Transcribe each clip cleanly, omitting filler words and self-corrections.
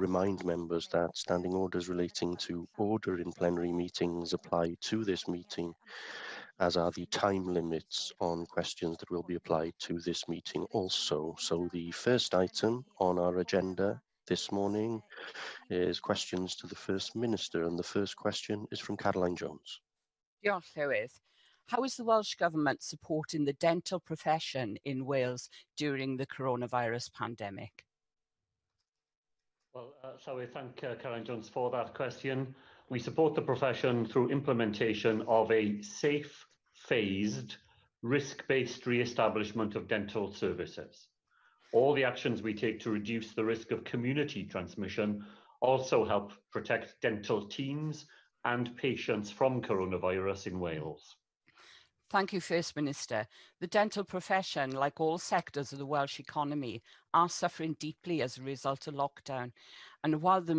remind members that standing orders relating to order in plenary meetings apply to this meeting, as are the time limits on questions that will be applied to this meeting also. So the first item on our agenda this morning is questions to the First Minister, and the first question is from Caroline Jones. Diolch, Lewis. How is the Welsh Government supporting the dental profession in Wales during the coronavirus pandemic? Well, shall we thank Caroline Jones for that question. We support the profession through implementation of a safe, phased, risk-based re-establishment of dental services. All the actions we take to reduce the risk of community transmission also help protect dental teams and patients from coronavirus in Wales. Thank you, First Minister. The dental profession, like all sectors of the Welsh economy, are suffering deeply as a result of lockdown. And while the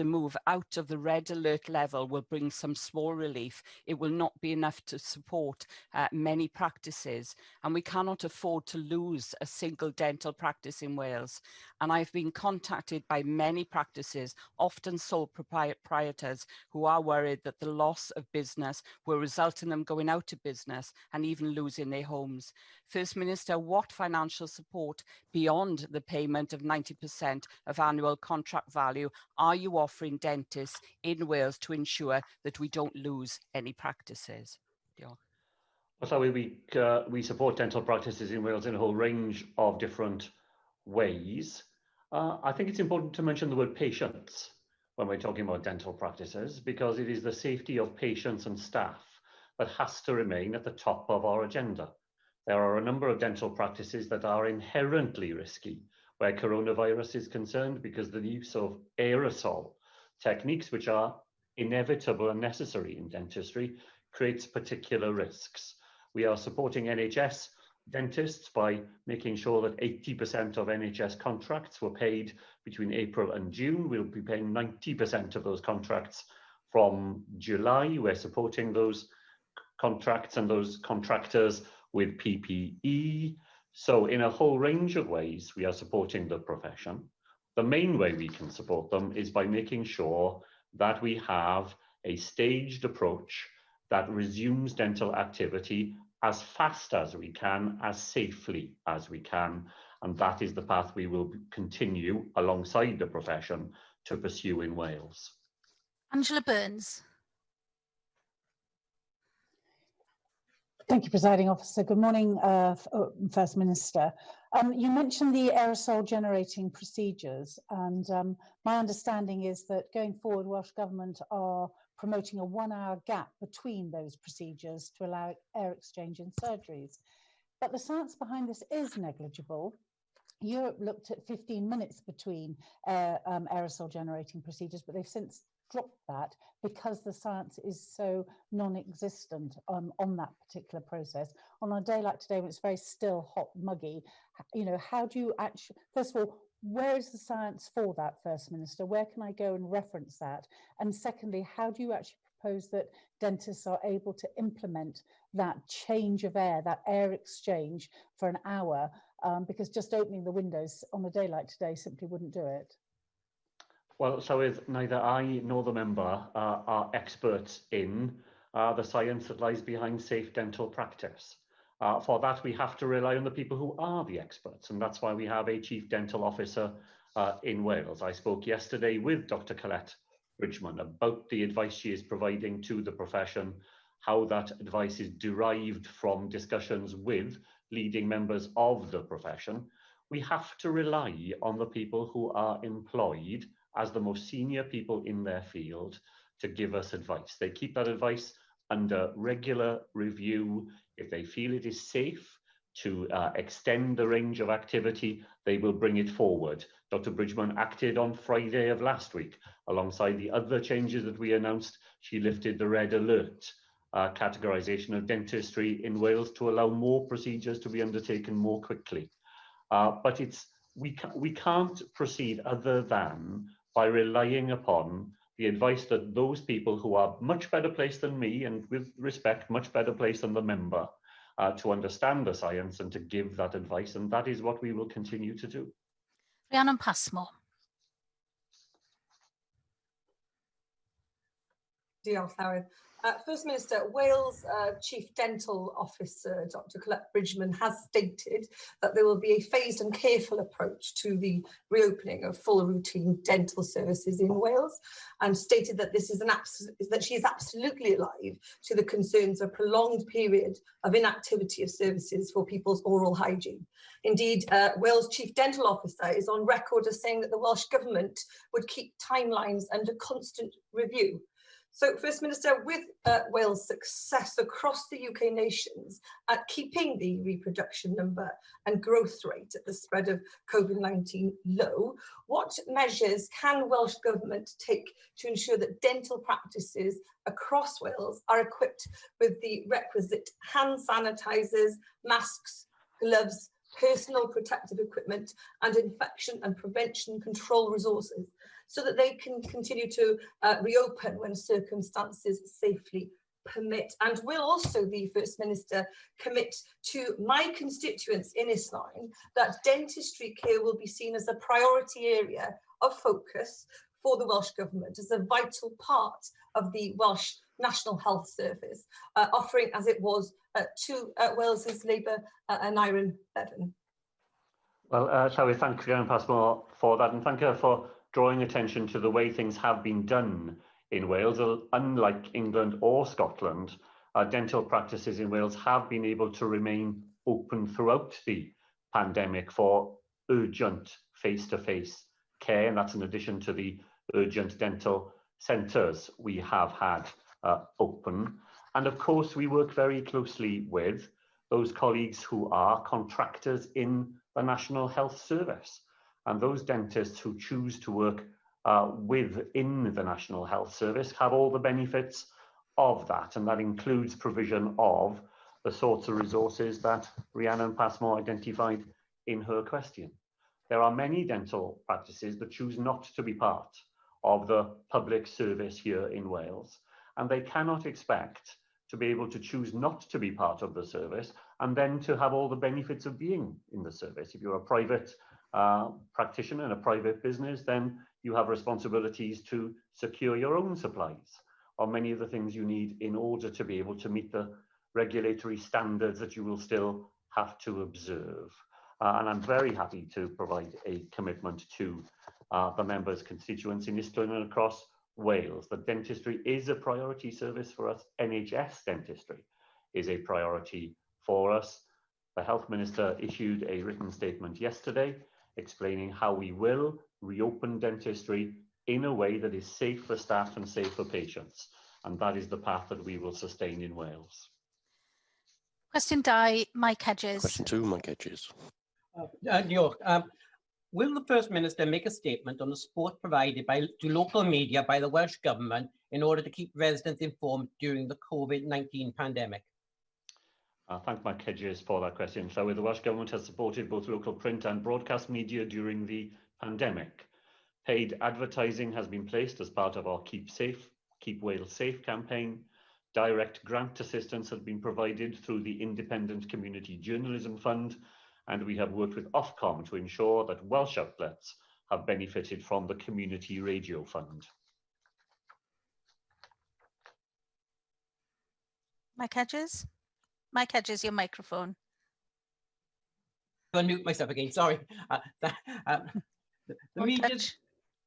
move out of the red alert level will bring some small relief, it will not be enough to support many practices. And we cannot afford to lose a single dental practice in Wales. And I've been contacted by many practices, often sole proprietors, who are worried that the loss of business will result in them going out of business and even losing their homes. First Minister, what financial support beyond the payment of 90% of annual contract value are you offering dentists in Wales to ensure that we don't lose any practices? So we support dental practices in Wales in a whole range of different ways. I think it's important to mention the word patients when we're talking about dental practices, because it is the safety of patients and staff that has to remain at the top of our agenda. There are a number of dental practices that are inherently risky where coronavirus is concerned, because the use of aerosol techniques, which are inevitable and necessary in dentistry, creates particular risks. We are supporting NHS dentists by making sure that 80% of NHS contracts were paid between April and June. We'll be paying 90% of those contracts from July. We're supporting those contracts and those contractors with PPE. So in a whole range of ways, we are supporting the profession. The main way we can support them is by making sure that we have a staged approach that resumes dental activity as fast as we can, as safely as we can. And that is the path we will continue alongside the profession to pursue in Wales. Angela Burns. Thank you, Presiding Officer. Good morning, First Minister. You mentioned the aerosol generating procedures, and my understanding is that going forward, Welsh Government are promoting a 1-hour gap between those procedures to allow air exchange in surgeries. But the science behind this is negligible. Europe looked at 15 minutes between aerosol generating procedures, but they've since dropped that because the science is so non-existent on that particular process. On a day like today, when it's very still, hot, muggy, you know, how do you actually, first of all, where is the science for that, First Minister? Where can I go and reference that? And secondly, how do you actually propose that dentists are able to implement that change of air, that air exchange for an hour? Because just opening the windows on a day like today simply wouldn't do it. Well, so is neither I nor the member are experts in the science that lies behind safe dental practice. For that, we have to rely on the people who are the experts, and that's why we have a Chief Dental Officer in Wales. I spoke yesterday with Dr. Colette Bridgman about the advice she is providing to the profession, how that advice is derived from discussions with leading members of the profession. We have to rely on the people who are employed as the most senior people in their field to give us advice. They keep that advice under regular review. If they feel it is safe to extend the range of activity, they will bring it forward. Dr. Bridgman acted on Friday of last week. Alongside the other changes that we announced, she lifted the red alert categorisation of dentistry in Wales to allow more procedures to be undertaken more quickly. But we can't proceed other than by relying upon the advice that those people who are much better placed than me, and with respect, much better placed than the member, to understand the science and to give that advice. And that is what we will continue to do. Rhiannon Passmore. Diolch, Llywydd. First Minister, Wales Chief Dental Officer Dr Colette Bridgman has stated that there will be a phased and careful approach to the reopening of full routine dental services in Wales, and stated that this is that she is absolutely alive to the concerns of a prolonged period of inactivity of services for people's oral hygiene. Indeed, Wales Chief Dental Officer is on record as saying that the Welsh Government would keep timelines under constant review. So, First Minister, with Wales' success across the UK nations at keeping the reproduction number and growth rate at the spread of COVID-19 low, what measures can Welsh Government take to ensure that dental practices across Wales are equipped with the requisite hand sanitisers, masks, gloves, personal protective equipment and infection and prevention control resources, so that they can continue to reopen when circumstances safely permit? And will also the First Minister commit to my constituents in Isline that dentistry care will be seen as a priority area of focus for the Welsh Government as a vital part of the Welsh National Health Service, offering as it was to Wales's Labour and Iron Bevan? Well, shall we thank Rhiannon Passmore for that, and thank her for drawing attention to the way things have been done in Wales. Unlike England or Scotland, dental practices in Wales have been able to remain open throughout the pandemic for urgent face-to-face care, and that's in addition to the urgent dental centres we have had open. And of course, we work very closely with those colleagues who are contractors in the National Health Service. And those dentists who choose to work within the National Health Service have all the benefits of that. And that includes provision of the sorts of resources that Rhiannon Passmore identified in her question. There are many dental practices that choose not to be part of the public service here in Wales, and they cannot expect to be able to choose not to be part of the service and then to have all the benefits of being in the service. If you're a private practitioner in a private business, then you have responsibilities to secure your own supplies or many of the things you need in order to be able to meet the regulatory standards that you will still have to observe. And I'm very happy to provide a commitment to the members' constituents in Isthmian and across Wales that dentistry is a priority service for us. NHS dentistry is a priority for us. The Health Minister issued a written statement yesterday explaining how we will reopen dentistry in a way that is safe for staff and safe for patients. And that is the path that we will sustain in Wales. Question 2, Mike Hedges. Question 2, Mike Hedges. Will the First Minister make a statement on the support provided to local media by the Welsh Government in order to keep residents informed during the COVID-19 pandemic? Thank Mike Hedges for that question. So the Welsh Government has supported both local print and broadcast media during the pandemic. Paid advertising has been placed as part of our Keep Wales Safe campaign. Direct grant assistance has been provided through the Independent Community Journalism Fund, and we have worked with Ofcom to ensure that Welsh outlets have benefited from the Community Radio Fund. Mike Hedges? Mike Hedges, your microphone. I'll mute myself again, sorry. The media,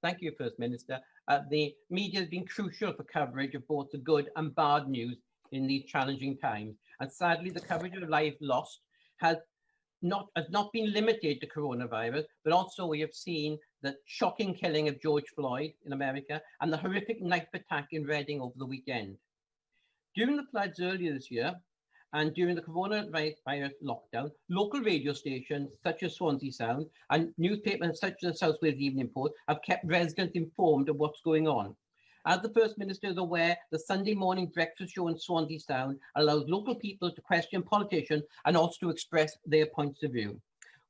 thank you, First Minister. The media has been crucial for coverage of both the good and bad news in these challenging times. And sadly, the coverage of lives lost has not been limited to coronavirus, but also we have seen the shocking killing of George Floyd in America and the horrific knife attack in Reading over the weekend. During the floods earlier this year, and during the coronavirus lockdown, local radio stations such as Swansea Sound and newspapers such as the South Wales Evening Post have kept residents informed of what's going on. As the First Minister is aware, the Sunday morning breakfast show on Swansea Sound allows local people to question politicians and also to express their points of view.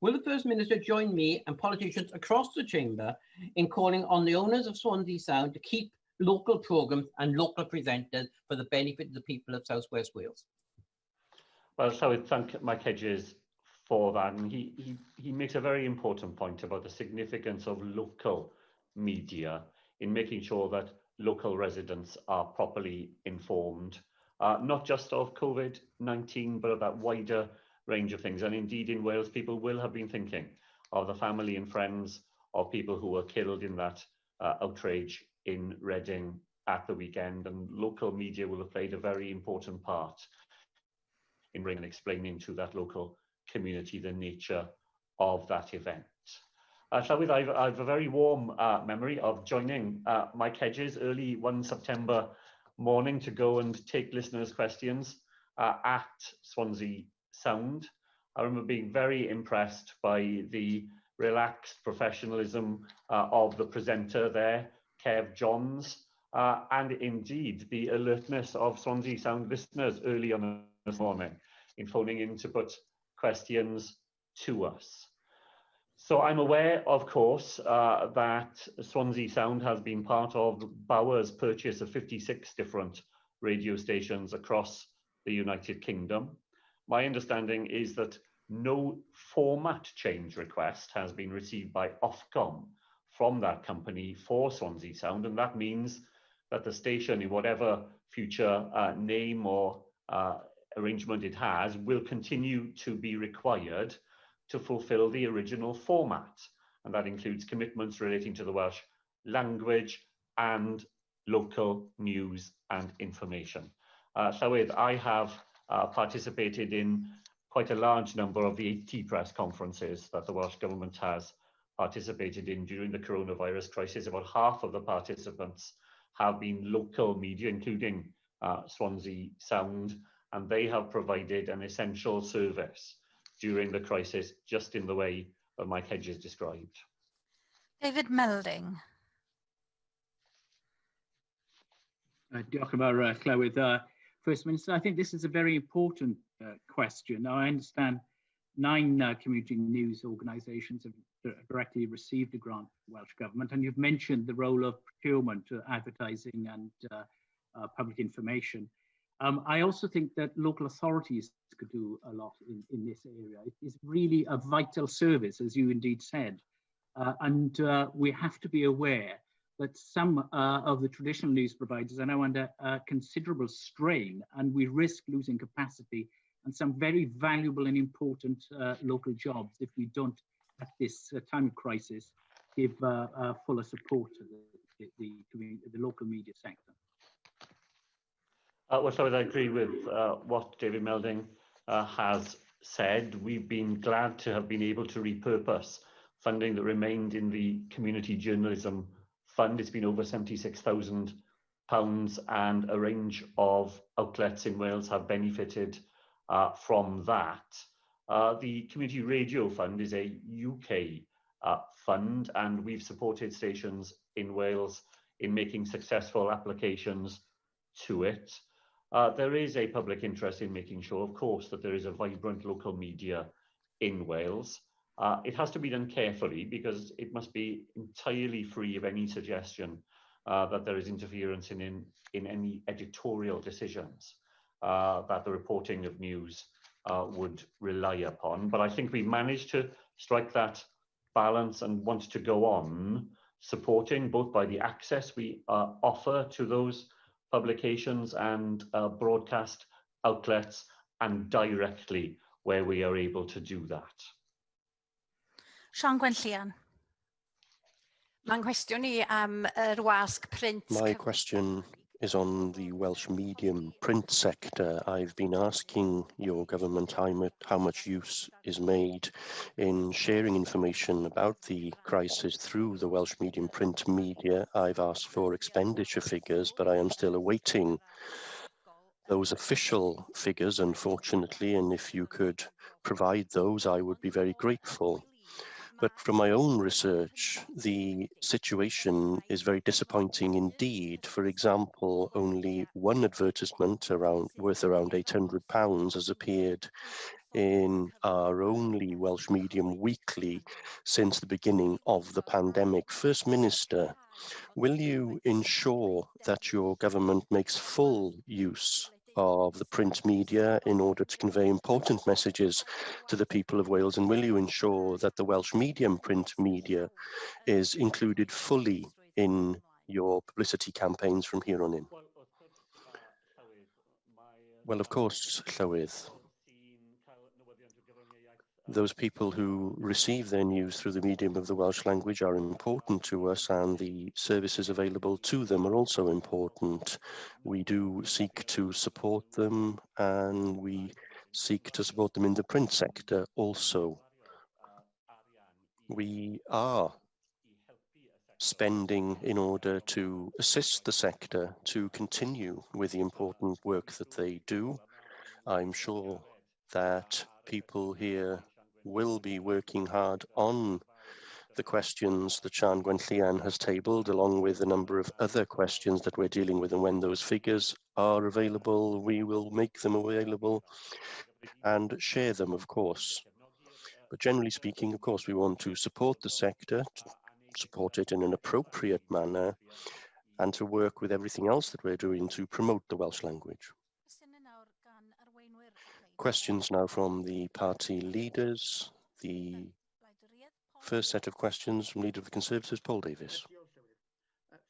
Will the First Minister join me and politicians across the chamber in calling on the owners of Swansea Sound to keep local programmes and local presenters for the benefit of the people of South West Wales? Well, so I thank Mike Hedges for that, and he makes a very important point about the significance of local media in making sure that local residents are properly informed, not just of COVID-19, but of that wider range of things. And indeed in Wales, people will have been thinking of the family and friends of people who were killed in that outrage in Reading at the weekend, and local media will have played a very important part in bringing and explaining to that local community the nature of that event. Llywydd, I've a very warm memory of joining Mike Hedges early one September morning to go and take listeners' questions at Swansea Sound. I remember being very impressed by the relaxed professionalism of the presenter there, Kev Johns, and indeed the alertness of Swansea Sound listeners early on this morning in phoning in to put questions to us. So I'm aware, of course, that Swansea Sound has been part of Bauer's purchase of 56 different radio stations across the United Kingdom. My understanding is that no format change request has been received by Ofcom from that company for Swansea Sound, and that means that the station, in whatever future name or arrangement it has, will continue to be required to fulfill the original format, and that includes commitments relating to the Welsh language and local news and information. Llywydd, I have participated in quite a large number of the 80 press conferences that the Welsh Government has participated in during the coronavirus crisis. About half of the participants have been local media, including Swansea Sound, and they have provided an essential service during the crisis, just in the way that Mike Hedges described. David Melding. Diolch yn fawr, Llywydd. First Minister, I think this is a very important question. Now, I understand 9 community news organisations have directly received a grant from the Welsh Government, and you've mentioned the role of procurement, advertising and public information. I also think that local authorities could do a lot in this area. It is really a vital service, as you indeed said, and we have to be aware that some of the traditional news providers are now under considerable strain, and we risk losing capacity and some very valuable and important local jobs if we don't, at this time of crisis, give fuller support to the local media sector. Well, so I agree with what David Melding has said. We've been glad to have been able to repurpose funding that remained in the Community Journalism Fund. It's been over £76,000, and a range of outlets in Wales have benefited from that. The Community Radio Fund is a UK fund, and we've supported stations in Wales in making successful applications to it. There is a public interest in making sure, of course, that there is a vibrant local media in Wales. It has to be done carefully, because it must be entirely free of any suggestion that there is interference in any editorial decisions that the reporting of news would rely upon. But I think we've managed to strike that balance and want to go on supporting, both by the access we offer to those publications and broadcast outlets, and directly where we are able to do that. Sian Gwenllian. Mae'n cwestiwn i am yr wasg print. My question is on the Welsh medium print sector. I've been asking your government how much use is made in sharing information about the crisis through the Welsh medium print media. I've asked for expenditure figures, but I am still awaiting those official figures, unfortunately, and if you could provide those, I would be very grateful. But from my own research, the situation is very disappointing indeed. For example, only one advertisement worth around £800 has appeared in our only Welsh medium weekly since the beginning of the pandemic. First Minister, will you ensure that your government makes full use of the print media in order to convey important messages to the people of Wales, and will you ensure that the Welsh medium print media is included fully in your publicity campaigns from here on in? Well, of course, Llywydd. Those people who receive their news through the medium of the Welsh language are important to us, and the services available to them are also important. We do seek to support them, and we seek to support them in the print sector also. We are spending in order to assist the sector to continue with the important work that they do. I'm sure that people here will be working hard on the questions that Sian Gwenllian has tabled, along with a number of other questions that we're dealing with, and when those figures are available, we will make them available and share them, of course. But generally speaking, of course, we want to support the sector, support it in an appropriate manner, and to work with everything else that we're doing to promote the Welsh language. Questions now from the party leaders. The first set of questions from Leader of the Conservatives, Paul Davies.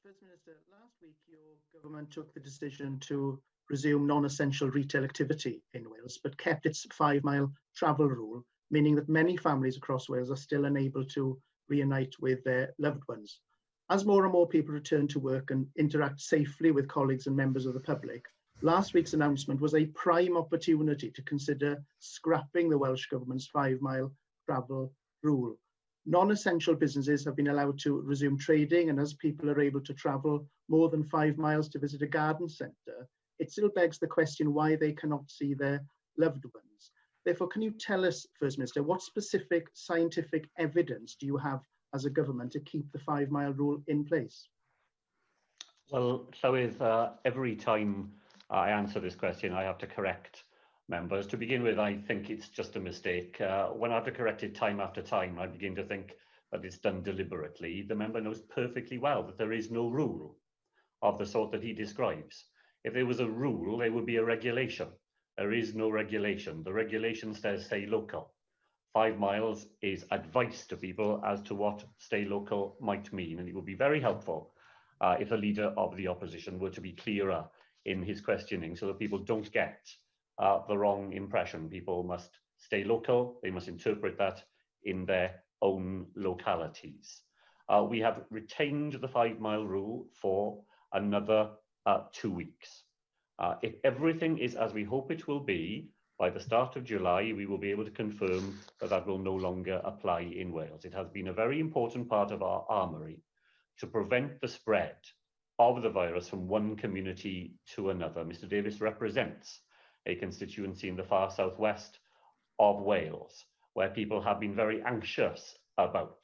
First Minister, last week your government took the decision to resume non-essential retail activity in Wales, but kept its 5-mile travel rule, meaning that many families across Wales are still unable to reunite with their loved ones. As more and more people return to work and interact safely with colleagues and members of the public, last week's announcement was a prime opportunity to consider scrapping the Welsh Government's 5-mile travel rule. Non-essential businesses have been allowed to resume trading, and as people are able to travel more than 5 miles to visit a garden centre, it still begs the question why they cannot see their loved ones. Therefore, can you tell us, First Minister, what specific scientific evidence do you have as a government to keep the 5-mile rule in place? Well, every time I answer this question, I have to correct members. To begin with, I think it's just a mistake. When I have to correct it time after time, I begin to think that it's done deliberately. The member knows perfectly well that there is no rule of the sort that he describes. If there was a rule, there would be a regulation. There is no regulation. The regulation says stay local. 5 miles is advice to people as to what stay local might mean, and it would be very helpful if the leader of the opposition were to be clearer in his questioning so that people don't get the wrong impression. People must stay local. They must interpret that in their own localities. We have retained the 5-mile rule for another 2 weeks. If everything is as we hope it will be, by the start of July, we will be able to confirm that that will no longer apply in Wales. It has been a very important part of our armoury to prevent the spread of the virus from one community to another. Mr. Davies represents a constituency in the far southwest of Wales, where people have been very anxious about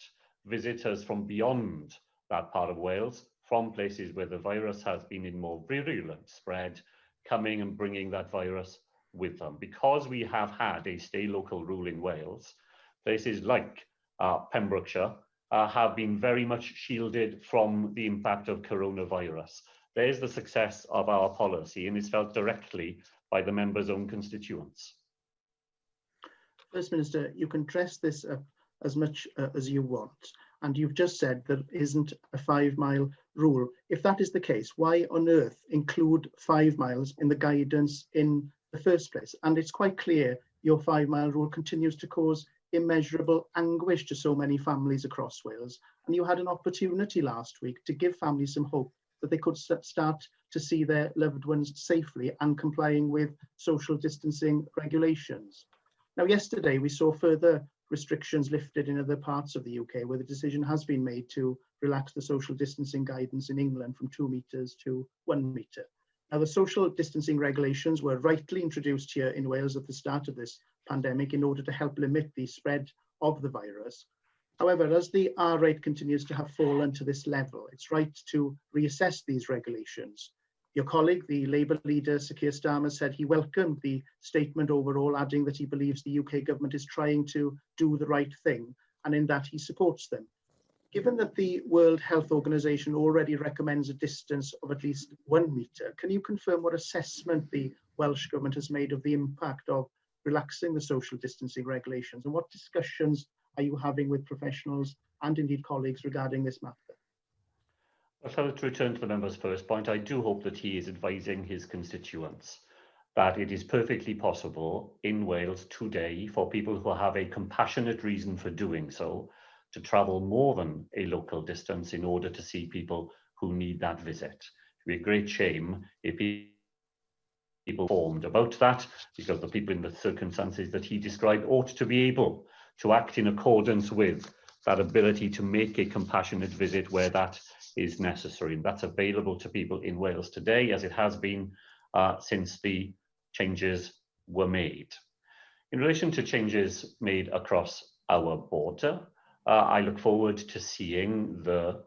visitors from beyond that part of Wales, from places where the virus has been in more virulent spread, coming and bringing that virus with them. Because we have had a stay local rule in Wales, places like Pembrokeshire have been very much shielded from the impact of coronavirus. There's the success of our policy, and it's felt directly by the members' own constituents. First Minister, you can dress this up as much as you want, and you've just said there isn't a 5-mile rule. If that is the case, why on earth include 5 miles in the guidance in the first place? And it's quite clear your 5-mile rule continues to cause immeasurable anguish to so many families across Wales. And you had an opportunity last week to give families some hope that they could start to see their loved ones safely and complying with social distancing regulations. Now, yesterday we saw further restrictions lifted in other parts of the UK, where the decision has been made to relax the social distancing guidance in England from 2 metres to 1 metre. Now, the social distancing regulations were rightly introduced here in Wales at the start of this pandemic in order to help limit the spread of the virus. However, as the R rate continues to have fallen to this level, it's right to reassess these regulations. Your colleague, the Labour leader, Sir Keir Starmer, said he welcomed the statement overall, adding that he believes the UK government is trying to do the right thing, and in that he supports them. Given that the World Health Organization already recommends a distance of at least 1 metre, can you confirm what assessment the Welsh Government has made of the impact of relaxing the social distancing regulations, and what discussions are you having with professionals and indeed colleagues regarding this matter? Well, to return to the member's first point, I do hope that he is advising his constituents that it is perfectly possible in Wales today for people who have a compassionate reason for doing so to travel more than a local distance in order to see people who need that visit. It would be a great shame if people informed about that, because the people in the circumstances that he described ought to be able to act in accordance with that ability to make a compassionate visit where that is necessary. And that's available to people in Wales today, as it has been since the changes were made. In relation to changes made across our border, I look forward to seeing the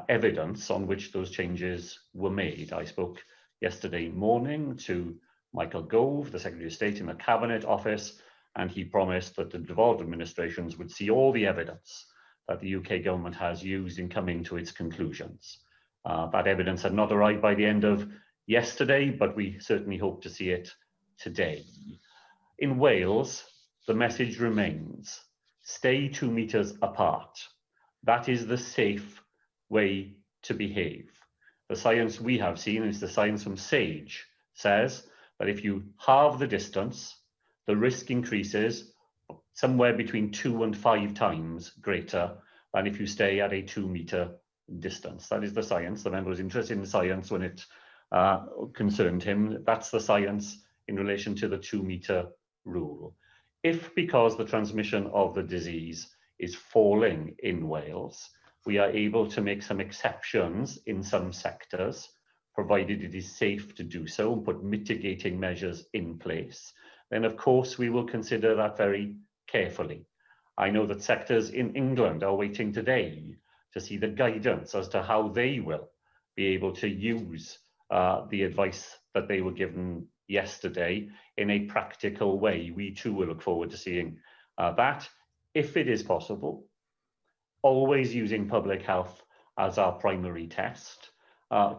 evidence on which those changes were made. I spoke yesterday morning to Michael Gove, the Secretary of State in the Cabinet Office, and he promised that the devolved administrations would see all the evidence that the UK government has used in coming to its conclusions. That evidence had not arrived by the end of yesterday, but we certainly hope to see it today. In Wales, the message remains, stay 2 meters apart. That is the safe way to behave. The science we have seen is the science from SAGE says that if you halve the distance, the risk increases somewhere between 2 and 5 times greater than if you stay at a 2 meter distance. That is the science. The member was interested in the science when it concerned him. That's the science in relation to the 2 meter rule. If, because the transmission of the disease is falling in Wales, we are able to make some exceptions in some sectors, provided it is safe to do so and put mitigating measures in place, then of course we will consider that very carefully. I know that sectors in England are waiting today to see the guidance as to how they will be able to use the advice that they were given yesterday in a practical way. We too will look forward to seeing that, if it is possible, always using public health as our primary test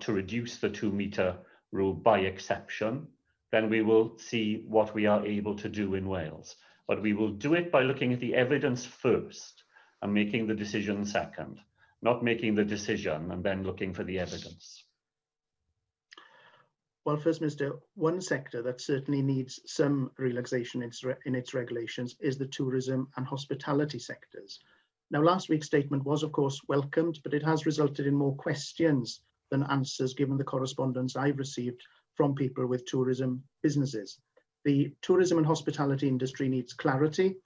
to reduce the 2 meter rule by exception. Then we will see what we are able to do in Wales. But we will do it by looking at the evidence first and making the decision second, not making the decision and then looking for the evidence. Well, First Minister, one sector that certainly needs some relaxation in its regulations is the tourism and hospitality sectors. Now, last week's statement was, of course, welcomed, but it has resulted in more questions than answers given the correspondence I've received from people with tourism businesses. The tourism and hospitality industry needs clarity,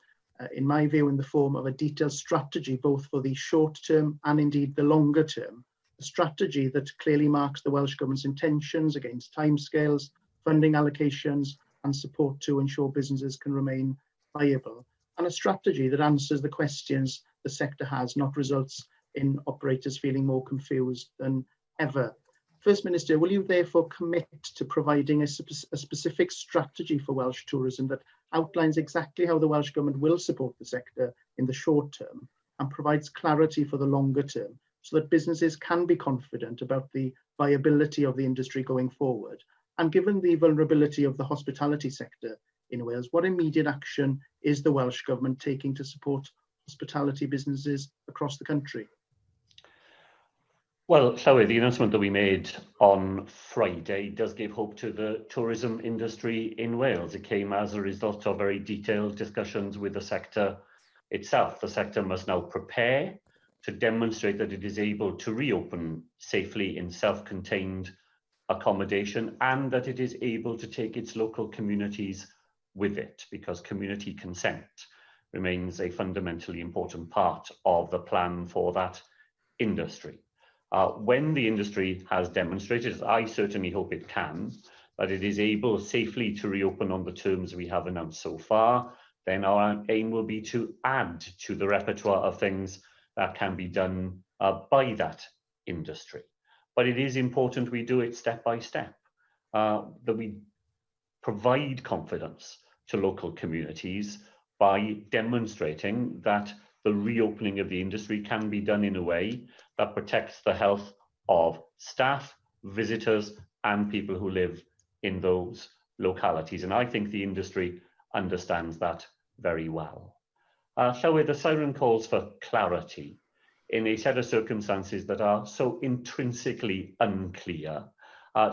in my view, in the form of a detailed strategy, both for the short term and indeed the longer term. A strategy that clearly marks the Welsh Government's intentions against timescales, funding allocations, and support to ensure businesses can remain viable. And a strategy that answers the questions the sector has, not results in operators feeling more confused than ever. First Minister, will you therefore commit to providing a specific strategy for Welsh tourism that outlines exactly how the Welsh Government will support the sector in the short term and provides clarity for the longer term, so that businesses can be confident about the viability of the industry going forward? And given the vulnerability of the hospitality sector in Wales, what immediate action is the Welsh Government taking to support hospitality businesses across the country? Well, Llywyd, the announcement that we made on Friday does give hope to the tourism industry in Wales. It came as a result of very detailed discussions with the sector itself. The sector must now prepare to demonstrate that it is able to reopen safely in self-contained accommodation and that it is able to take its local communities with it, because community consent remains a fundamentally important part of the plan for that industry. When the industry has demonstrated, as I certainly hope it can, that it is able safely to reopen on the terms we have announced so far, then our aim will be to add to the repertoire of things that can be done by that industry. But it is important we do it step by step, that we provide confidence to local communities by demonstrating that the reopening of the industry can be done in a way that protects the health of staff, visitors, and people who live in those localities. And I think the industry understands that very well. Llywyd, the siren calls for clarity in a set of circumstances that are so intrinsically unclear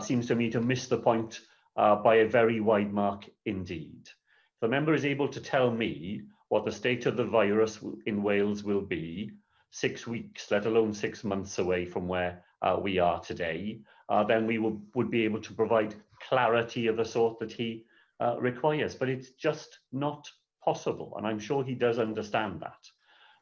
seems to me to miss the point by a very wide mark indeed. If the member is able to tell me what the state of the virus in Wales will be 6 weeks, let alone 6 months away from where we are today, then we would be able to provide clarity of the sort that he requires. But it's just not possible, and I'm sure he does understand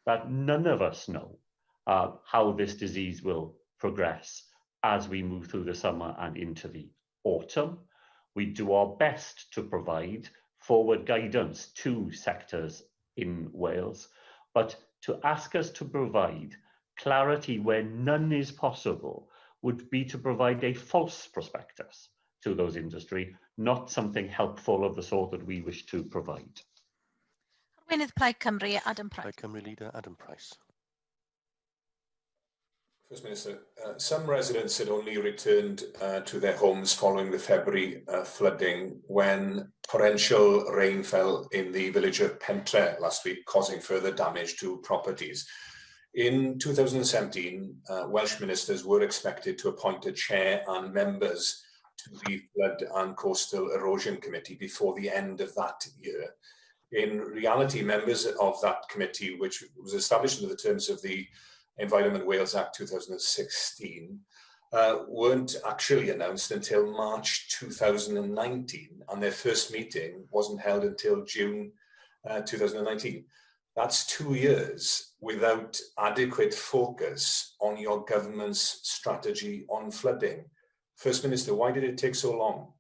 that none of us know how this disease will progress as we move through the summer and into the autumn. We do our best to provide forward guidance to sectors in Wales, but to ask us to provide clarity where none is possible would be to provide a false prospectus to those industry, not something helpful of the sort that we wish to provide. Arweinydd Plaid Cymru, Adam Price. Plaid Cymru leader Adam Price. First Minister, some residents had only returned to their homes following the February flooding when torrential rain fell in the village of Pentre last week, causing further damage to properties. In 2017, Welsh ministers were expected to appoint a chair and members to the Flood and Coastal Erosion Committee before the end of that year. In reality, members of that committee, which was established under the terms of the Environment Wales Act 2016, weren't actually announced until March 2019, and their first meeting wasn't held until June 2019. That's 2 years without adequate focus on your government's strategy on flooding. First Minister, why did it take so long?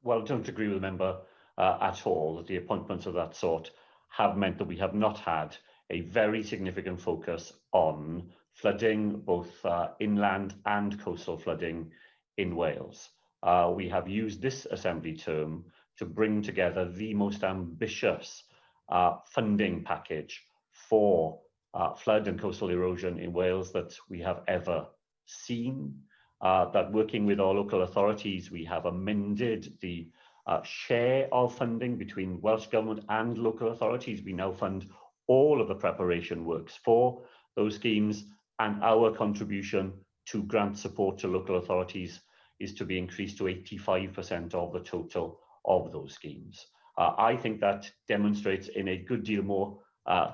Well, I don't agree with the member at all that the appointments of that sort have meant that we have not had a very significant focus on flooding, both inland and coastal flooding in Wales. We have used this Assembly term to bring together the most ambitious funding package for flood and coastal erosion in Wales that we have ever seen. That working with our local authorities, we have amended the share of funding between Welsh Government and local authorities. We now fund all of the preparation works for those schemes, and our contribution to grant support to local authorities is to be increased to 85% of the total of those schemes. I think that demonstrates in a good deal more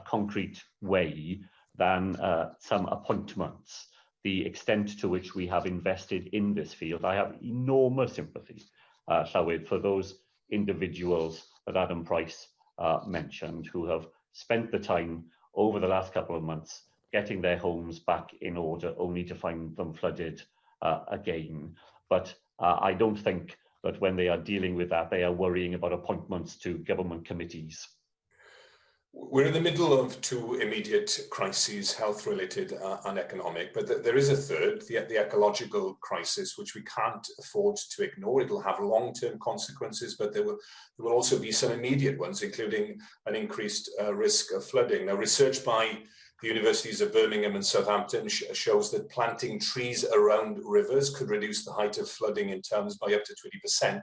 concrete way than some appointments the extent to which we have invested in this field. I have enormous sympathy, Llywyd, for those individuals that Adam Price mentioned, who have spent the time over the last couple of months getting their homes back in order only to find them flooded again. But I don't think that when they are dealing with that, they are worrying about appointments to government committees. We're in the middle of two immediate crises, health-related and economic, but there is a third, the ecological crisis, which we can't afford to ignore. It'll have long-term consequences, but there will also be some immediate ones, including an increased risk of flooding. Now, research by the universities of Birmingham and Southampton shows that planting trees around rivers could reduce the height of flooding in terms by up to 20%.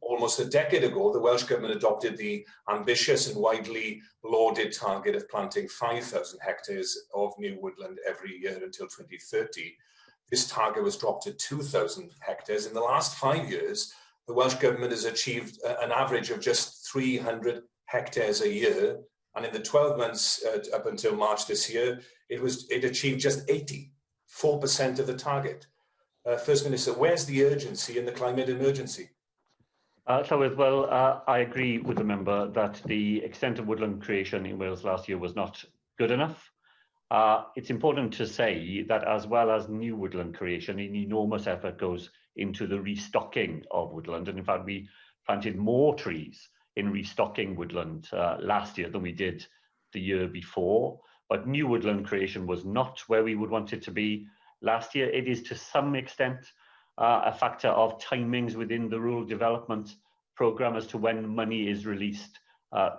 Almost a decade ago, the Welsh Government adopted the ambitious and widely lauded target of planting 5,000 hectares of new woodland every year until 2030. This target was dropped to 2,000 hectares. In the last 5 years, the Welsh Government has achieved an average of just 300 hectares a year. And in the 12 months up until March this year, it achieved just 84% of the target. First Minister, where's the urgency in the climate emergency? Well, I agree with the member that the extent of woodland creation in Wales last year was not good enough. It's important to say that as well as new woodland creation, an enormous effort goes into the restocking of woodland. And in fact, we planted more trees in restocking woodland last year than we did the year before. But new woodland creation was not where we would want it to be last year. It is to some extent a factor of timings within the rural development programme as to when money is released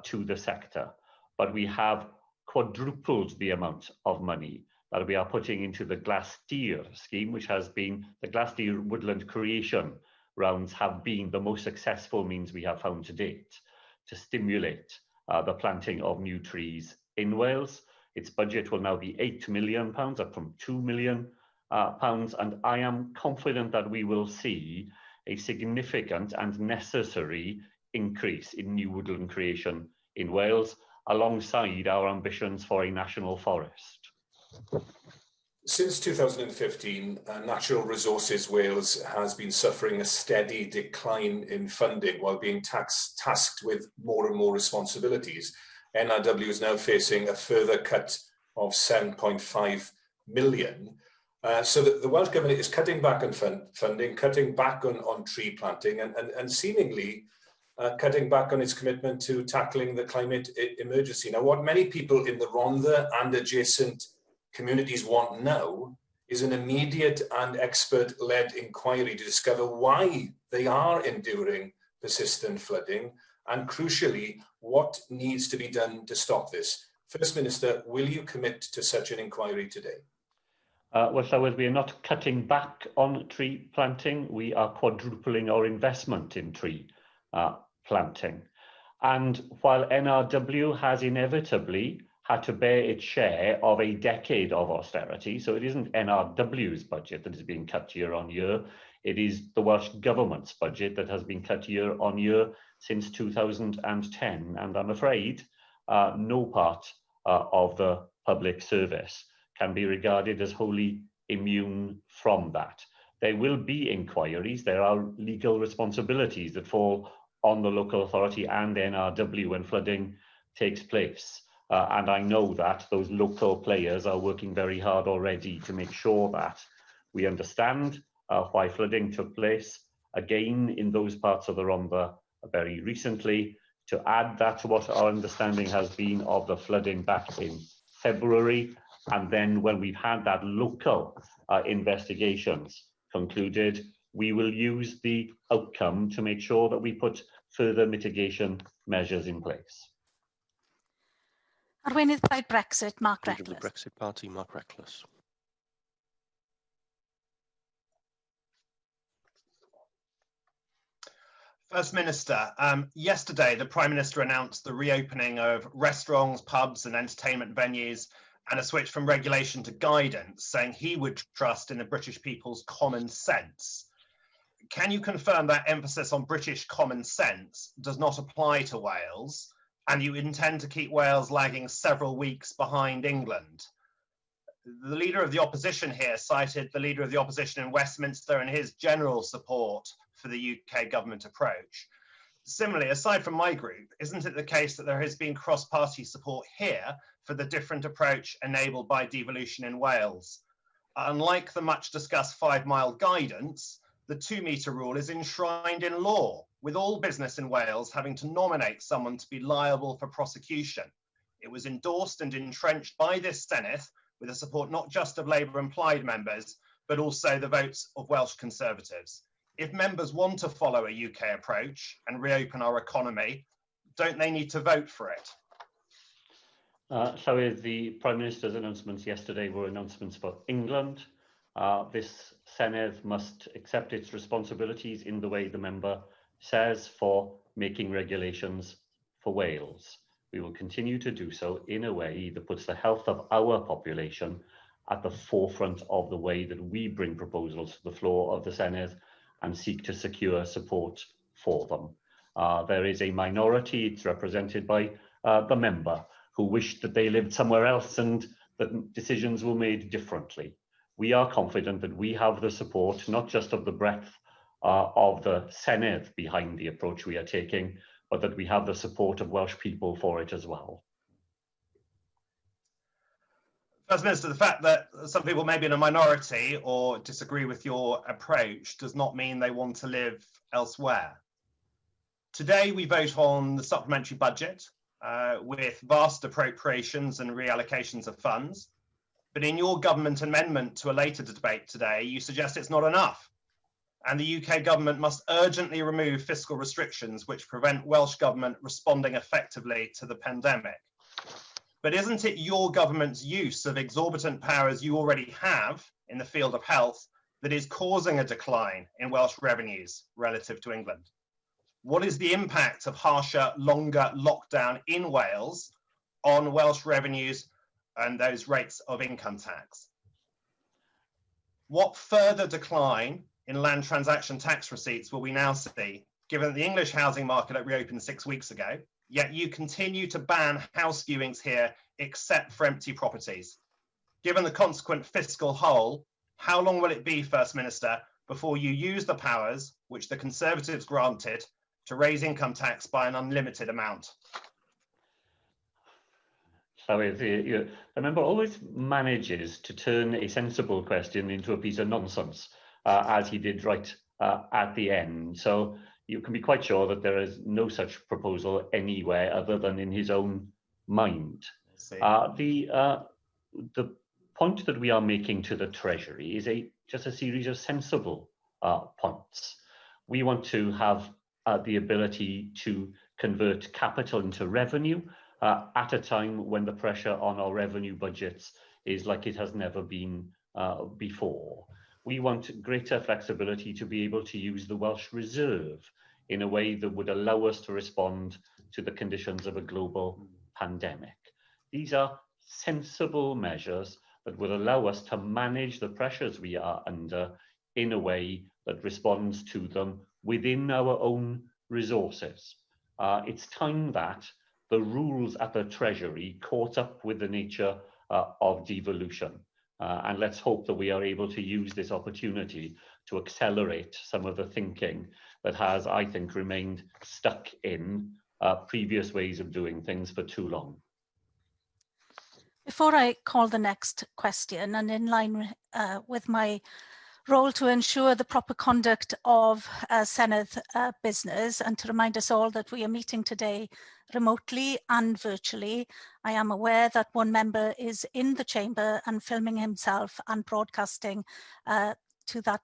to the sector. But we have quadrupled the amount of money that we are putting into the Glassdeer scheme, which has been the Glassdeer woodland creation rounds have been the most successful means we have found to date to stimulate the planting of new trees in Wales. Its budget will now be £8 million, up from £2 million, and I am confident that we will see a significant and necessary increase in new woodland creation in Wales, alongside our ambitions for a national forest. Since 2015, Natural Resources Wales has been suffering a steady decline in funding while being tasked with more and more responsibilities. NRW is now facing a further cut of 7.5 million. So that the Welsh Government is cutting back on funding, cutting back on tree planting, and seemingly cutting back on its commitment to tackling the climate emergency. Now, what many people in the Rhondda and adjacent communities want now is an immediate and expert-led inquiry to discover why they are enduring persistent flooding, and crucially, what needs to be done to stop this. First Minister, will you commit to such an inquiry today? Well, Llywydd, we are not cutting back on tree planting. We are quadrupling our investment in tree planting. And while NRW has inevitably had to bear its share of a decade of austerity, so it isn't NRW's budget that is being cut year on year, it is the Welsh Government's budget that has been cut year on year since 2010. And I'm afraid no part of the public service can be regarded as wholly immune from that. There will be inquiries. There are legal responsibilities that fall on the local authority and NRW when flooding takes place. And I know that those local players are working very hard already to make sure that we understand why flooding took place, again in those parts of the Rhondda very recently, to add that to what our understanding has been of the flooding back in February. And then when we've had that local investigations concluded, we will use the outcome to make sure that we put further mitigation measures in place. Arweinydd Plaid Brexit, Mark Leader of the Reckless. Brexit Party, Mark Reckless. First Minister, yesterday the Prime Minister announced the reopening of restaurants, pubs and entertainment venues, and a switch from regulation to guidance, saying he would trust in the British people's common sense. Can you confirm that emphasis on British common sense does not apply to Wales, and you intend to keep Wales lagging several weeks behind England? The Leader of the Opposition here cited the Leader of the Opposition in Westminster and his general support for the UK government approach. Similarly, aside from my group, isn't it the case that there has been cross-party support here for the different approach enabled by devolution in Wales? Unlike the much discussed 5-mile guidance, the 2-metre rule is enshrined in law, with all business in Wales having to nominate someone to be liable for prosecution. It was endorsed and entrenched by this Senedd with the support not just of Labour and Plaid members, but also the votes of Welsh Conservatives. If members want to follow a UK approach and reopen our economy, don't they need to vote for it? So the Prime Minister's announcements yesterday were announcements for England. This Senedd must accept its responsibilities in the way the member says for making regulations for Wales. We will continue to do so in a way that puts the health of our population at the forefront of the way that we bring proposals to the floor of the Senedd and seek to secure support for them. There is a minority, it's represented by the member, who wished that they lived somewhere else and that decisions were made differently. We are confident that we have the support, not just of the breadth of the Senedd behind the approach we are taking, but that we have the support of Welsh people for it as well. First Minister, the fact that some people may be in a minority or disagree with your approach does not mean they want to live elsewhere. Today we vote on the supplementary budget with vast appropriations and reallocations of funds. But in your government amendment to a later debate today, you suggest it's not enough. And the UK government must urgently remove fiscal restrictions which prevent Welsh Government responding effectively to the pandemic. But isn't it your government's use of exorbitant powers you already have in the field of health that is causing a decline in Welsh revenues relative to England? What is the impact of harsher, longer lockdown in Wales on Welsh revenues and those rates of income tax. What further decline in land transaction tax receipts will we now see, given that the English housing market had reopened 6 weeks ago, yet you continue to ban house viewings here except for empty properties? Given the consequent fiscal hole, how long will it be, First Minister, before you use the powers which the Conservatives granted to raise income tax by an unlimited amount? So the member always manages to turn a sensible question into a piece of nonsense, as he did right at the end. So you can be quite sure that there is no such proposal anywhere other than in his own mind. The point that we are making to the Treasury is just a series of sensible points. We want to have the ability to convert capital into revenue at a time when the pressure on our revenue budgets is like it has never been before. We want greater flexibility to be able to use the Welsh Reserve in a way that would allow us to respond to the conditions of a global pandemic. These are sensible measures that would allow us to manage the pressures we are under in a way that responds to them within our own resources. It's time that the rules at the Treasury caught up with the nature of devolution. And let's hope that we are able to use this opportunity to accelerate some of the thinking that has, I think, remained stuck in previous ways of doing things for too long. Before I call the next question, and in line with my role to ensure the proper conduct of Senedd business, and to remind us all that we are meeting today remotely and virtually, I am aware that one member is in the chamber and filming himself and broadcasting to that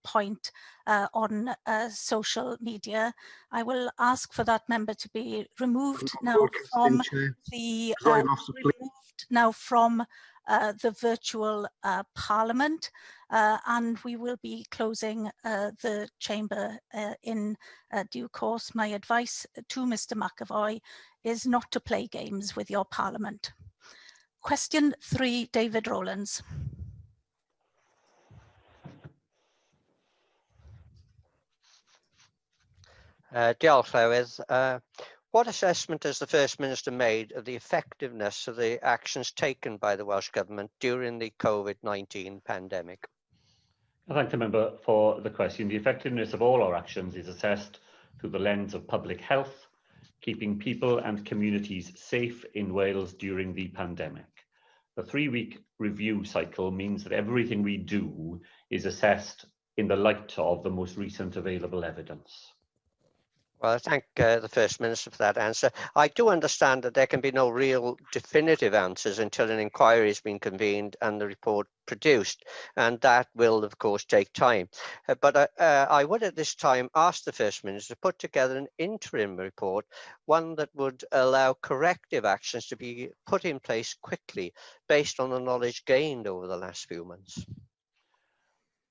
point on social media. I will ask for that member to be removed now from the the virtual Parliament, and we will be closing the chamber in due course. My advice to Mr. McAvoy is not to play games with your Parliament. Question 3, David Rowlands. Diolch, Llywydd. What assessment has the First Minister made of the effectiveness of the actions taken by the Welsh Government during the COVID-19 pandemic? I thank the member for the question. The effectiveness of all our actions is assessed through the lens of public health, keeping people and communities safe in Wales during the pandemic. The 3-week review cycle means that everything we do is assessed in the light of the most recent available evidence. Well, I thank the First Minister for that answer. I do understand that there can be no real definitive answers until an inquiry has been convened and the report produced, and that will, of course, take time. But I would at this time ask the First Minister to put together an interim report, one that would allow corrective actions to be put in place quickly based on the knowledge gained over the last few months.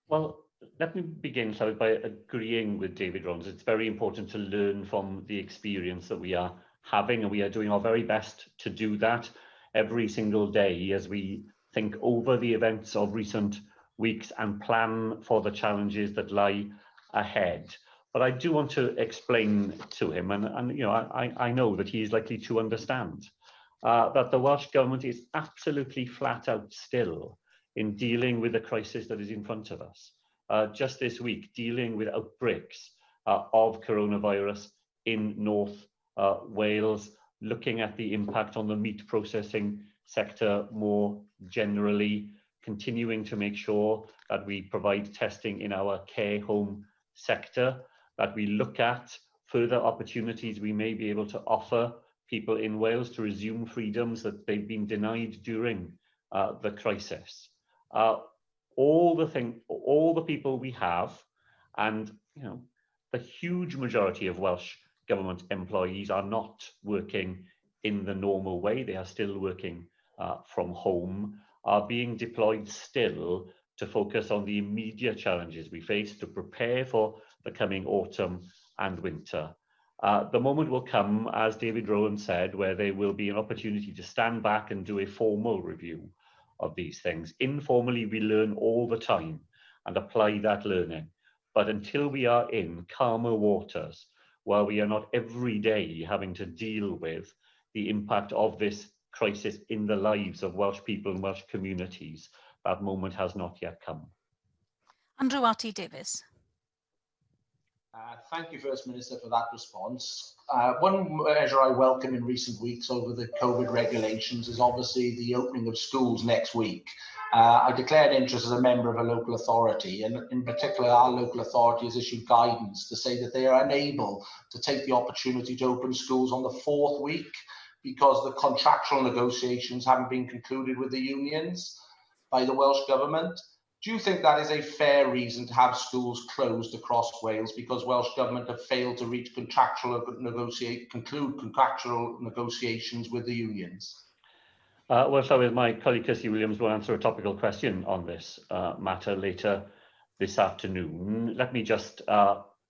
Well, let me begin by agreeing with David Rowlands. It's very important to learn from the experience that we are having, and we are doing our very best to do that every single day as we think over the events of recent weeks and plan for the challenges that lie ahead. But I do want to explain to him, and you know, I know that he is likely to understand that the Welsh Government is absolutely flat out still in dealing with the crisis that is in front of us. Just this week, dealing with outbreaks of coronavirus in North Wales, looking at the impact on the meat processing sector more generally, continuing to make sure that we provide testing in our care home sector, that we look at further opportunities we may be able to offer people in Wales to resume freedoms that they've been denied during the crisis. All the people we have, and you know, the huge majority of Welsh Government employees are not working in the normal way. They are still working from home, are being deployed still to focus on the immediate challenges we face to prepare for the coming autumn and winter. The moment will come, as David Rowan said, where there will be an opportunity to stand back and do a formal review of these things. Informally, we learn all the time and apply that learning. But until we are in calmer waters, where we are not every day having to deal with the impact of this crisis in the lives of Welsh people and Welsh communities, that moment has not yet come. Andrew Arty Davis. Thank you, First Minister, for that response. One measure I welcome in recent weeks over the COVID regulations is obviously the opening of schools next week. I declared interest as a member of a local authority, and in particular our local authority has issued guidance to say that they are unable to take the opportunity to open schools on the 4th week because the contractual negotiations haven't been concluded with the unions by the Welsh Government. Do you think that is a fair reason to have schools closed across Wales because Welsh Government have failed to reach conclude contractual negotiations with the unions? Well, so with my colleague Kirsty Williams will answer a topical question on this matter later this afternoon. Let me just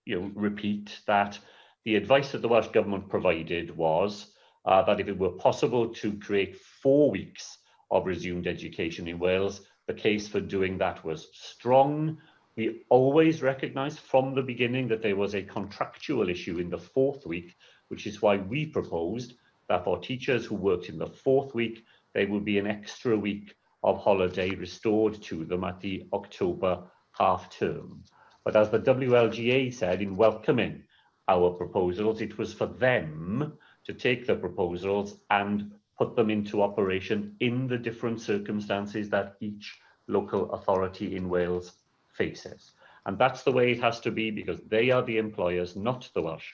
repeat that the advice that the Welsh Government provided was that if it were possible to create 4 weeks of resumed education in Wales, the case for doing that was strong. We always recognised from the beginning that there was a contractual issue in the 4th week, which is why we proposed that for teachers who worked in the 4th week, there would be an extra week of holiday restored to them at the October half term. But as the WLGA said in welcoming our proposals, it was for them to take the proposals and put them into operation in the different circumstances that each local authority in Wales faces. And that's the way it has to be because they are the employers, not the Welsh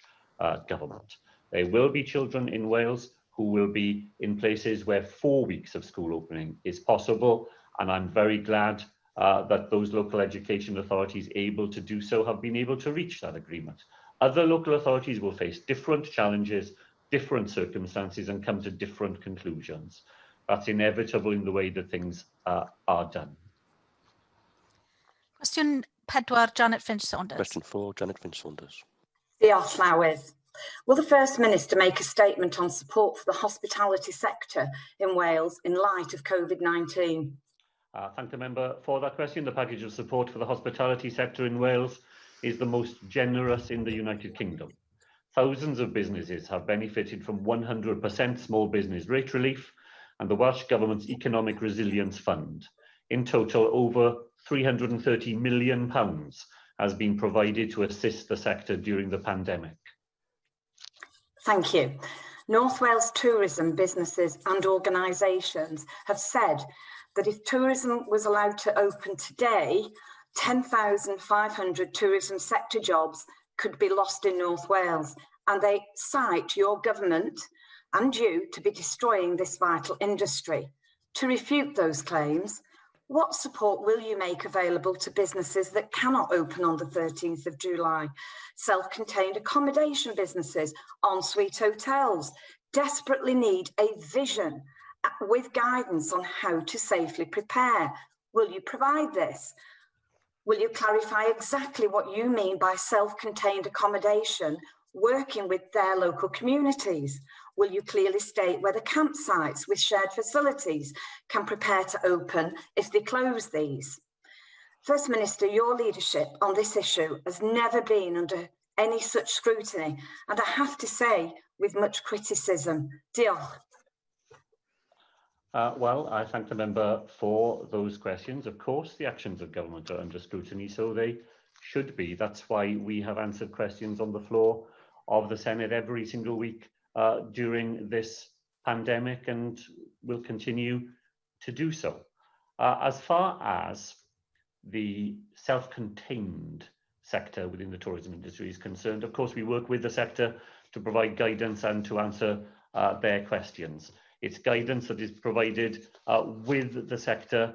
Government. There will be children in Wales who will be in places where 4 weeks of school opening is possible. And I'm very glad that those local education authorities able to do so have been able to reach that agreement. Other local authorities will face different challenges, different circumstances and come to different conclusions. That's inevitable in the way that things are done. Cwestiwn 4, Janet Finch-Saunders. Question 4, Janet Finch-Saunders. Diolch, Llywydd. Will the First Minister make a statement on support for the hospitality sector in Wales in light of COVID-19? Thank the member for that question. The package of support for the hospitality sector in Wales is the most generous in the United Kingdom. Thousands of businesses have benefited from 100% small business rate relief and the Welsh Government's Economic Resilience Fund. In total, over £330 million has been provided to assist the sector during the pandemic. Thank you. North Wales tourism businesses and organisations have said that if tourism was allowed to open today, 10,500 tourism sector jobs could be lost in North Wales, and they cite your government and you to be destroying this vital industry. To refute those claims, what support will you make available to businesses that cannot open on the 13th of July? Self-contained accommodation businesses, en-suite hotels, desperately need a vision with guidance on how to safely prepare. Will you provide this? Will you clarify exactly what you mean by self-contained accommodation, working with their local communities? Will you clearly state whether campsites with shared facilities can prepare to open if they close these? First Minister, your leadership on this issue has never been under any such scrutiny, and I have to say, with much criticism. Diolch. Well, I thank the member for those questions. Of course, the actions of government are under scrutiny, so they should be. That's why we have answered questions on the floor of the Senedd every single week during this pandemic and will continue to do so. As far as the self-contained sector within the tourism industry is concerned, of course, we work with the sector to provide guidance and to answer their questions. It's guidance that is provided with the sector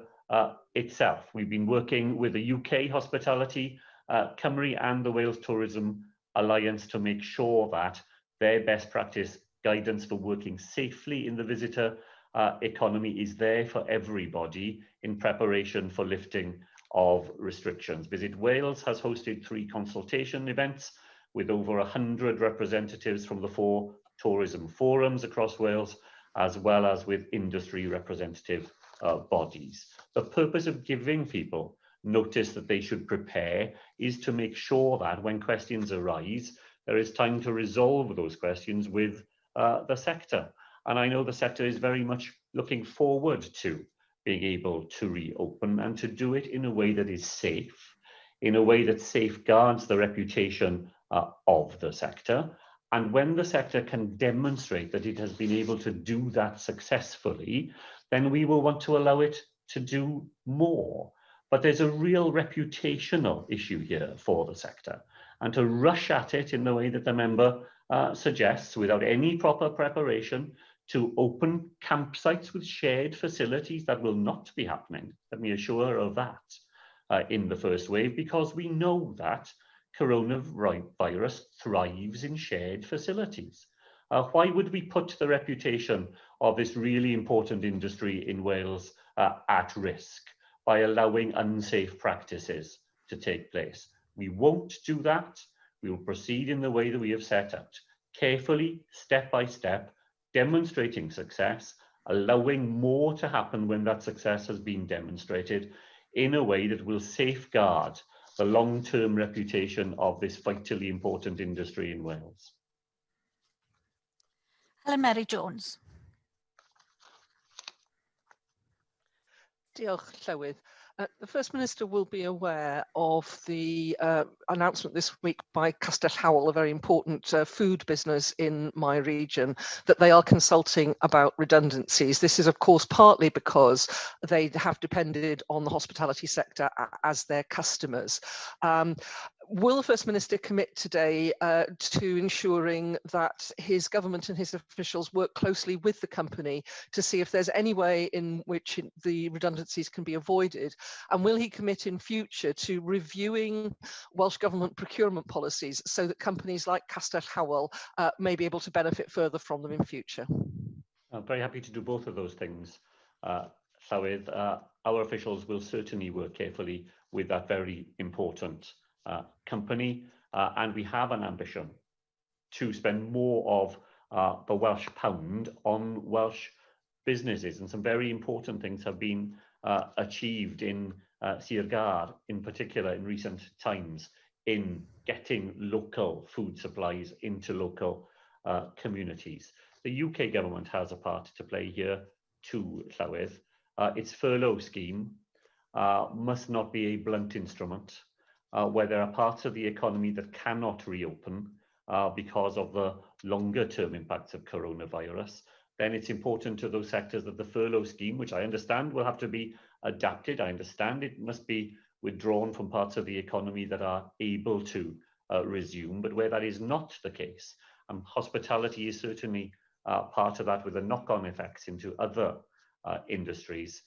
itself. We've been working with the UK Hospitality, Cymru and the Wales Tourism Alliance to make sure that their best practice guidance for working safely in the visitor economy is there for everybody in preparation for lifting of restrictions. Visit Wales has hosted 3 consultation events with over 100 representatives from the 4 tourism forums across Wales, as well as with industry representative bodies. The purpose of giving people notice that they should prepare is to make sure that when questions arise, there is time to resolve those questions with the sector. And I know the sector is very much looking forward to being able to reopen and to do it in a way that is safe, in a way that safeguards the reputation of the sector. And when the sector can demonstrate that it has been able to do that successfully, then we will want to allow it to do more. But there's a real reputational issue here for the sector. And to rush at it in the way that the member suggests, without any proper preparation, to open campsites with shared facilities, that will not be happening. Let me assure her of that in the first wave, because we know that coronavirus thrives in shared facilities. Why would we put the reputation of this really important industry in Wales at risk by allowing unsafe practices to take place? We won't do that. We will proceed in the way that we have set out, carefully, step by step, demonstrating success, allowing more to happen when that success has been demonstrated in a way that will safeguard the long-term reputation of this vitally important industry in Wales. Helen Mary Jones. Diolch, Llywydd. The First Minister will be aware of the announcement this week by Castell Howell, a very important food business in my region, that they are consulting about redundancies. This is, of course, partly because they have depended on the hospitality sector as their customers. Will the First Minister commit today to ensuring that his government and his officials work closely with the company to see if there's any way in which the redundancies can be avoided? And will he commit in future to reviewing Welsh Government procurement policies so that companies like Castell Howell may be able to benefit further from them in future? I'm very happy to do both of those things, Llywydd. Our officials will certainly work carefully with that very important company, and we have an ambition to spend more of the Welsh pound on Welsh businesses, and some very important things have been achieved in Sir Gar, in particular in recent times, in getting local food supplies into local communities. The UK government has a part to play here too, Llywydd. Its furlough scheme must not be a blunt instrument. Where there are parts of the economy that cannot reopen because of the longer term impacts of coronavirus, then it's important to those sectors that the furlough scheme, which I understand will have to be adapted, I understand it must be withdrawn from parts of the economy that are able to resume, but where that is not the case, and hospitality is certainly part of that with the knock-on effects into other industries,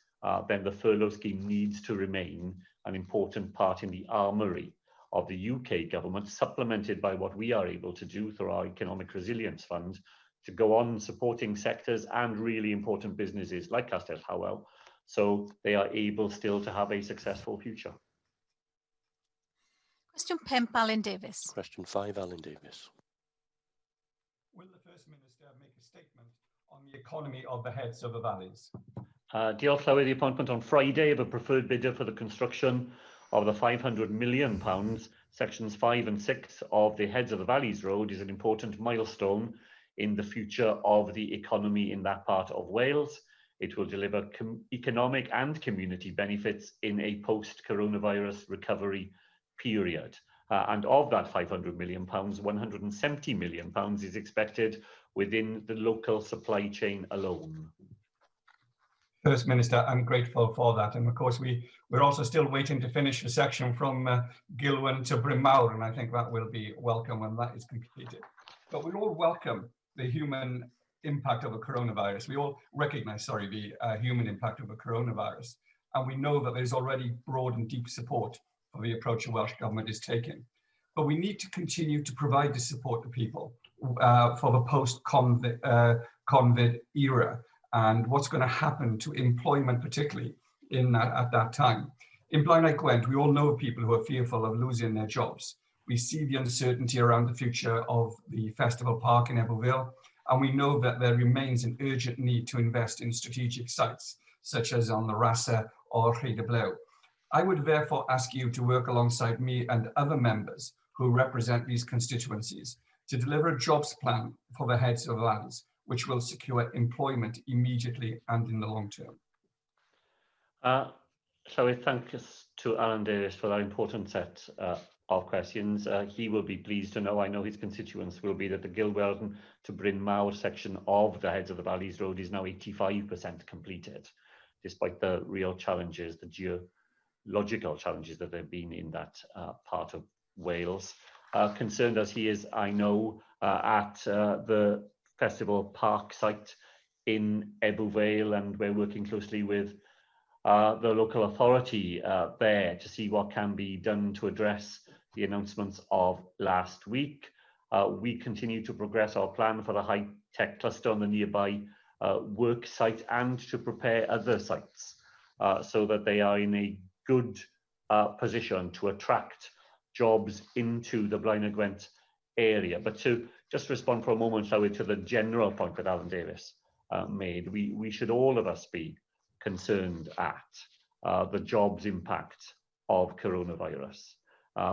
then the furlough scheme needs to remain an important part in the armoury of the UK government, supplemented by what we are able to do through our Economic Resilience Fund to go on supporting sectors and really important businesses like Castell Howell, so they are able still to have a successful future. Question 5, Alan Davies. Question 5, Alan Davies. Will the First Minister make a statement on the economy of the heads of the valleys? Diolch, Llywydd. The appointment on Friday of a preferred bidder for the construction of the £500 million sections 5 and 6 of the Heads of the Valleys Road is an important milestone in the future of the economy in that part of Wales. It will deliver economic and community benefits in a post-coronavirus recovery period. And of that £500 million, £170 million is expected within the local supply chain alone. First Minister, I'm grateful for that. And of course, we're also still waiting to finish the section from Gilwan to Bryn Mawr, and I think that will be welcome when that is completed. But we all welcome the human impact of a coronavirus. We all recognize, the human impact of a coronavirus. And we know that there's already broad and deep support for the approach the Welsh Government is taking. But we need to continue to provide the support to people for the post-COVID era, and what's going to happen to employment, particularly at that time. In Blaenau Gwent, we all know people who are fearful of losing their jobs. We see the uncertainty around the future of the festival park in Ebbowville, and we know that there remains an urgent need to invest in strategic sites, such as on the Rasa or Rhaead Blew. I would therefore ask you to work alongside me and other members who represent these constituencies to deliver a jobs plan for the heads of valleys, which will secure employment immediately and in the long term. So I thank us to Alan Davies for that important set of questions. He will be pleased to know, I know his constituents will be, that the Gilweldon to Bryn Mawr section of the Heads of the Valleys Road is now 85% completed, despite the real challenges, the geological challenges that there have been in that part of Wales. Concerned as he is, I know, at the festival park site in Ebbowvale, and we're working closely with the local authority there to see what can be done to address the announcements of last week. We continue to progress our plan for the high-tech cluster on the nearby work site and to prepare other sites so that they are in a good position to attract jobs into the Blaenau Gwent area. But to just respond for a moment, shall we, to the general point that Alan Davies made, we should all of us be concerned at the jobs impact of coronavirus.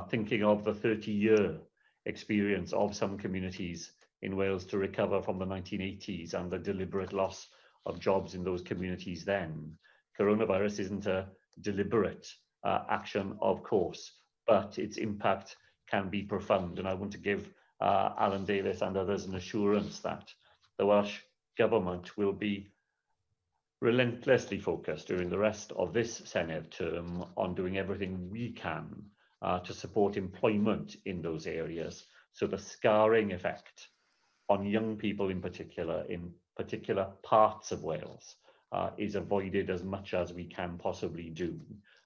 Thinking of the 30-year experience of some communities in Wales to recover from the 1980s and the deliberate loss of jobs in those communities then. Coronavirus isn't a deliberate action, of course, but its impact can be profound. And I want to give Alan Davies and others an assurance that the Welsh Government will be relentlessly focused during the rest of this Senedd term on doing everything we can to support employment in those areas, so the scarring effect on young people in particular parts of Wales is avoided as much as we can possibly do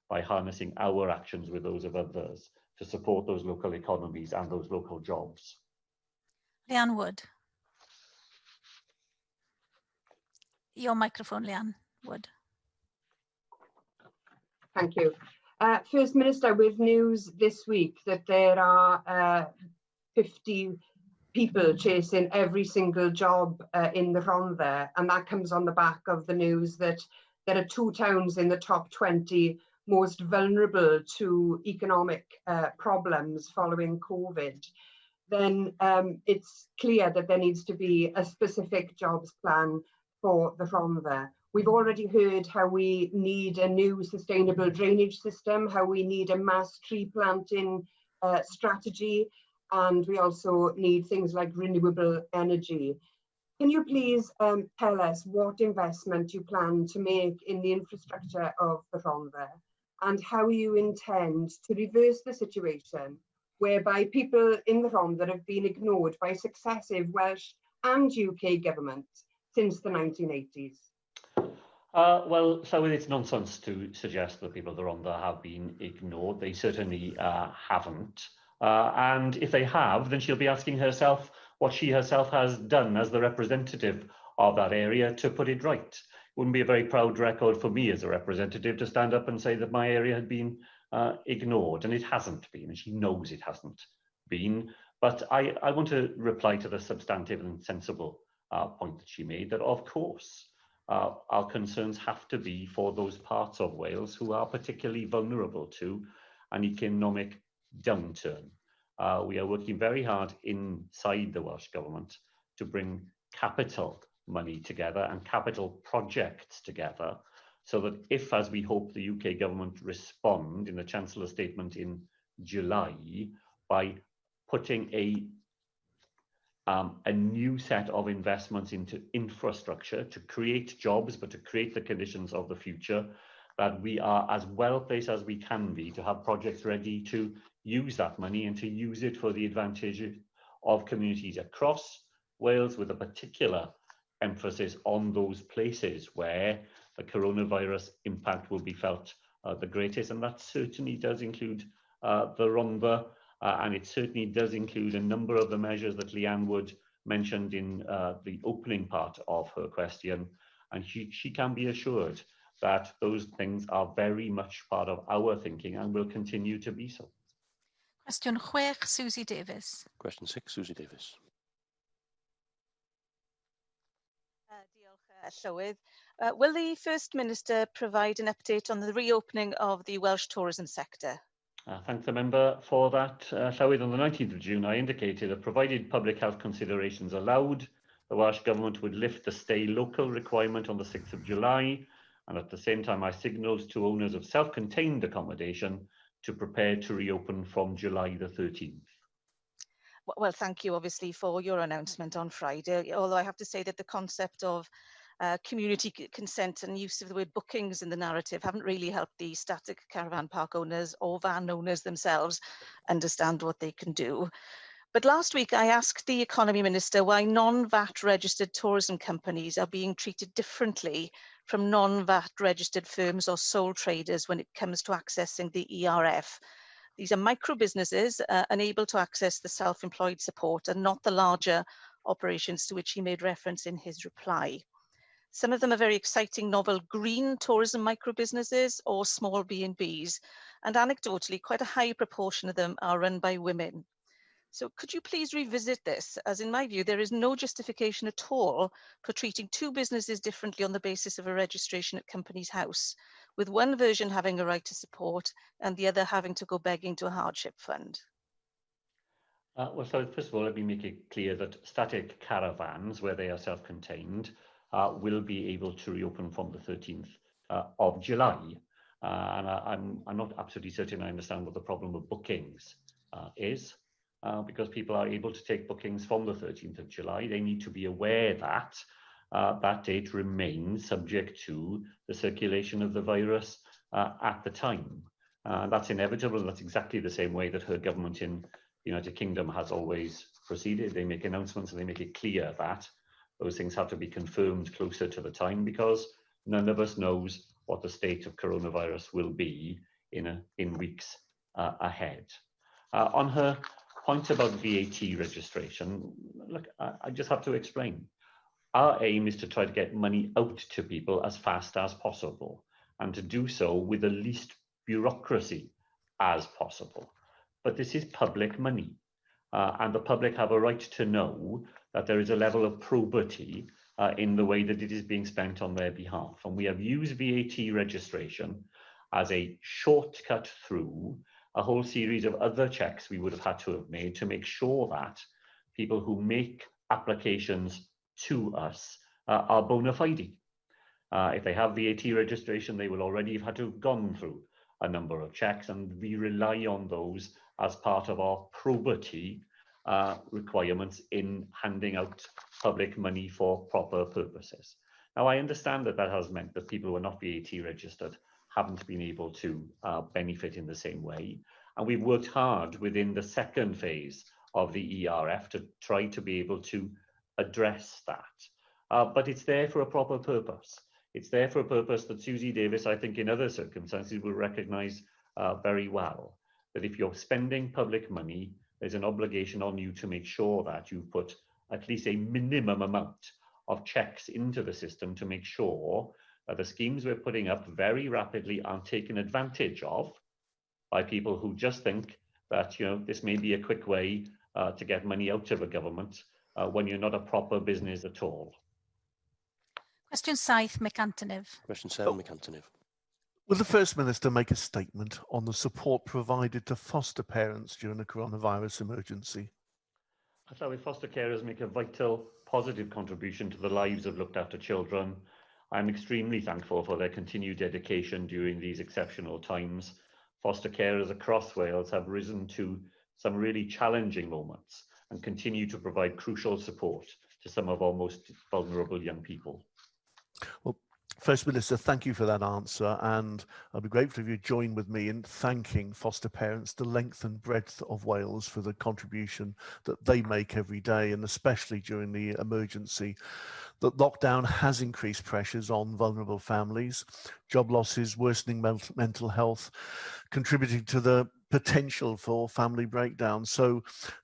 by harnessing our actions with those of others to support those local economies and those local jobs. Leanne Wood. Your microphone, Leanne Wood. Thank you. First Minister, with news this week that there are 50 people chasing every single job in the Rhondda, and that comes on the back of the news that there are 2 towns in the top 20 most vulnerable to economic problems following COVID, then it's clear that there needs to be a specific jobs plan for the Rhondda. We've already heard how we need a new sustainable drainage system, how we need a mass tree planting strategy, and we also need things like renewable energy. Can you please tell us what investment you plan to make in the infrastructure of the Rhondda, and how you intend to reverse the situation whereby people in the Rhondda have been ignored by successive Welsh and UK governments since the 1980s? Well, so it's nonsense to suggest that people of the Rhondda have been ignored. They certainly haven't. And if they have, then she'll be asking herself what she herself has done as the representative of that area to put it right. It wouldn't be a very proud record for me as a representative to stand up and say that my area had been ignored, and it hasn't been, and she knows it hasn't been. But I want to reply to the substantive and sensible point that she made, that of course our concerns have to be for those parts of Wales who are particularly vulnerable to an economic downturn. We are working very hard inside the Welsh Government to bring capital money together and capital projects together, so that if, as we hope, the UK Government respond in the Chancellor's statement in July by putting a new set of investments into infrastructure to create jobs, but to create the conditions of the future, that we are as well placed as we can be to have projects ready to use that money and to use it for the advantage of communities across Wales, with a particular emphasis on those places where the coronavirus impact will be felt the greatest. And that certainly does include the Rhondda, and it certainly does include a number of the measures that Leanne Wood mentioned in the opening part of her question. And she can be assured that those things are very much part of our thinking and will continue to be so. Question 6, Susie Davis. Question 6, Susie Davis. Llywydd. Will the First Minister provide an update on the reopening of the Welsh tourism sector? Thank the member for that. Llywydd, on the 19th of June, I indicated that provided public health considerations allowed, the Welsh Government would lift the stay local requirement on the 6th of July, and at the same time I signalled to owners of self-contained accommodation to prepare to reopen from July the 13th. Well, thank you obviously for your announcement on Friday, although I have to say that the concept of community consent and use of the word bookings in the narrative haven't really helped the static caravan park owners or van owners themselves understand what they can do. But last week I asked the Economy Minister why non-VAT registered tourism companies are being treated differently from non-VAT registered firms or sole traders when it comes to accessing the ERF. These are micro businesses unable to access the self-employed support and not the larger operations to which he made reference in his reply. Some of them are very exciting, novel green tourism micro businesses or small B&Bs, and anecdotally, quite a high proportion of them are run by women. So could you please revisit this, as in my view, there is no justification at all for treating two businesses differently on the basis of a registration at Companies House, with one version having a right to support and the other having to go begging to a hardship fund? Well, so first of all, let me make it clear that static caravans, where they are self-contained, will be able to reopen from the 13th of July. And I'm not absolutely certain I understand what the problem of bookings is, because people are able to take bookings from the 13th of July. They need to be aware that that date remains subject to the circulation of the virus at the time. That's inevitable, and that's exactly the same way that her government in the United Kingdom has always proceeded. They make announcements and they make it clear that those things have to be confirmed closer to the time, because none of us knows what the state of coronavirus will be in weeks ahead. On her point about VAT registration, look, I just have to explain. Our aim is to try to get money out to people as fast as possible, and to do so with the least bureaucracy as possible. But this is public money, and the public have a right to know that there is a level of probity in the way that it is being spent on their behalf. And we have used VAT registration as a shortcut through a whole series of other checks we would have had to have made to make sure that people who make applications to us are bona fide. If they have VAT registration, they will already have had to have gone through a number of checks, and we rely on those as part of our probity requirements in handing out public money for proper purposes. Now, I understand that that has meant that people who are not VAT registered haven't been able to benefit in the same way. And we've worked hard within the second phase of the ERF to try to be able to address that. But it's there for a proper purpose. It's there for a purpose that Susie Davis, I think in other circumstances, will recognise very well. That if you're spending public money, there's an obligation on you to make sure that you put at least a minimum amount of checks into the system to make sure that the schemes we're putting up very rapidly aren't taken advantage of by people who just think that this may be a quick way to get money out of a government when you're not a proper business at all. Question 7, McAntonev. Question 7, McAntonev. Will the First Minister make a statement on the support provided to foster parents during the coronavirus emergency? That's how foster carers make a vital, positive contribution to the lives of looked after children. I'm extremely thankful for their continued dedication during these exceptional times. Foster carers across Wales have risen to some really challenging moments and continue to provide crucial support to some of our most vulnerable young people. Well, First Minister, thank you for that answer, and I'll be grateful if you join with me in thanking foster parents the length and breadth of Wales for the contribution that they make every day, and especially during the emergency. That lockdown has increased pressures on vulnerable families, job losses, worsening mental health, contributing to the potential for family breakdown. So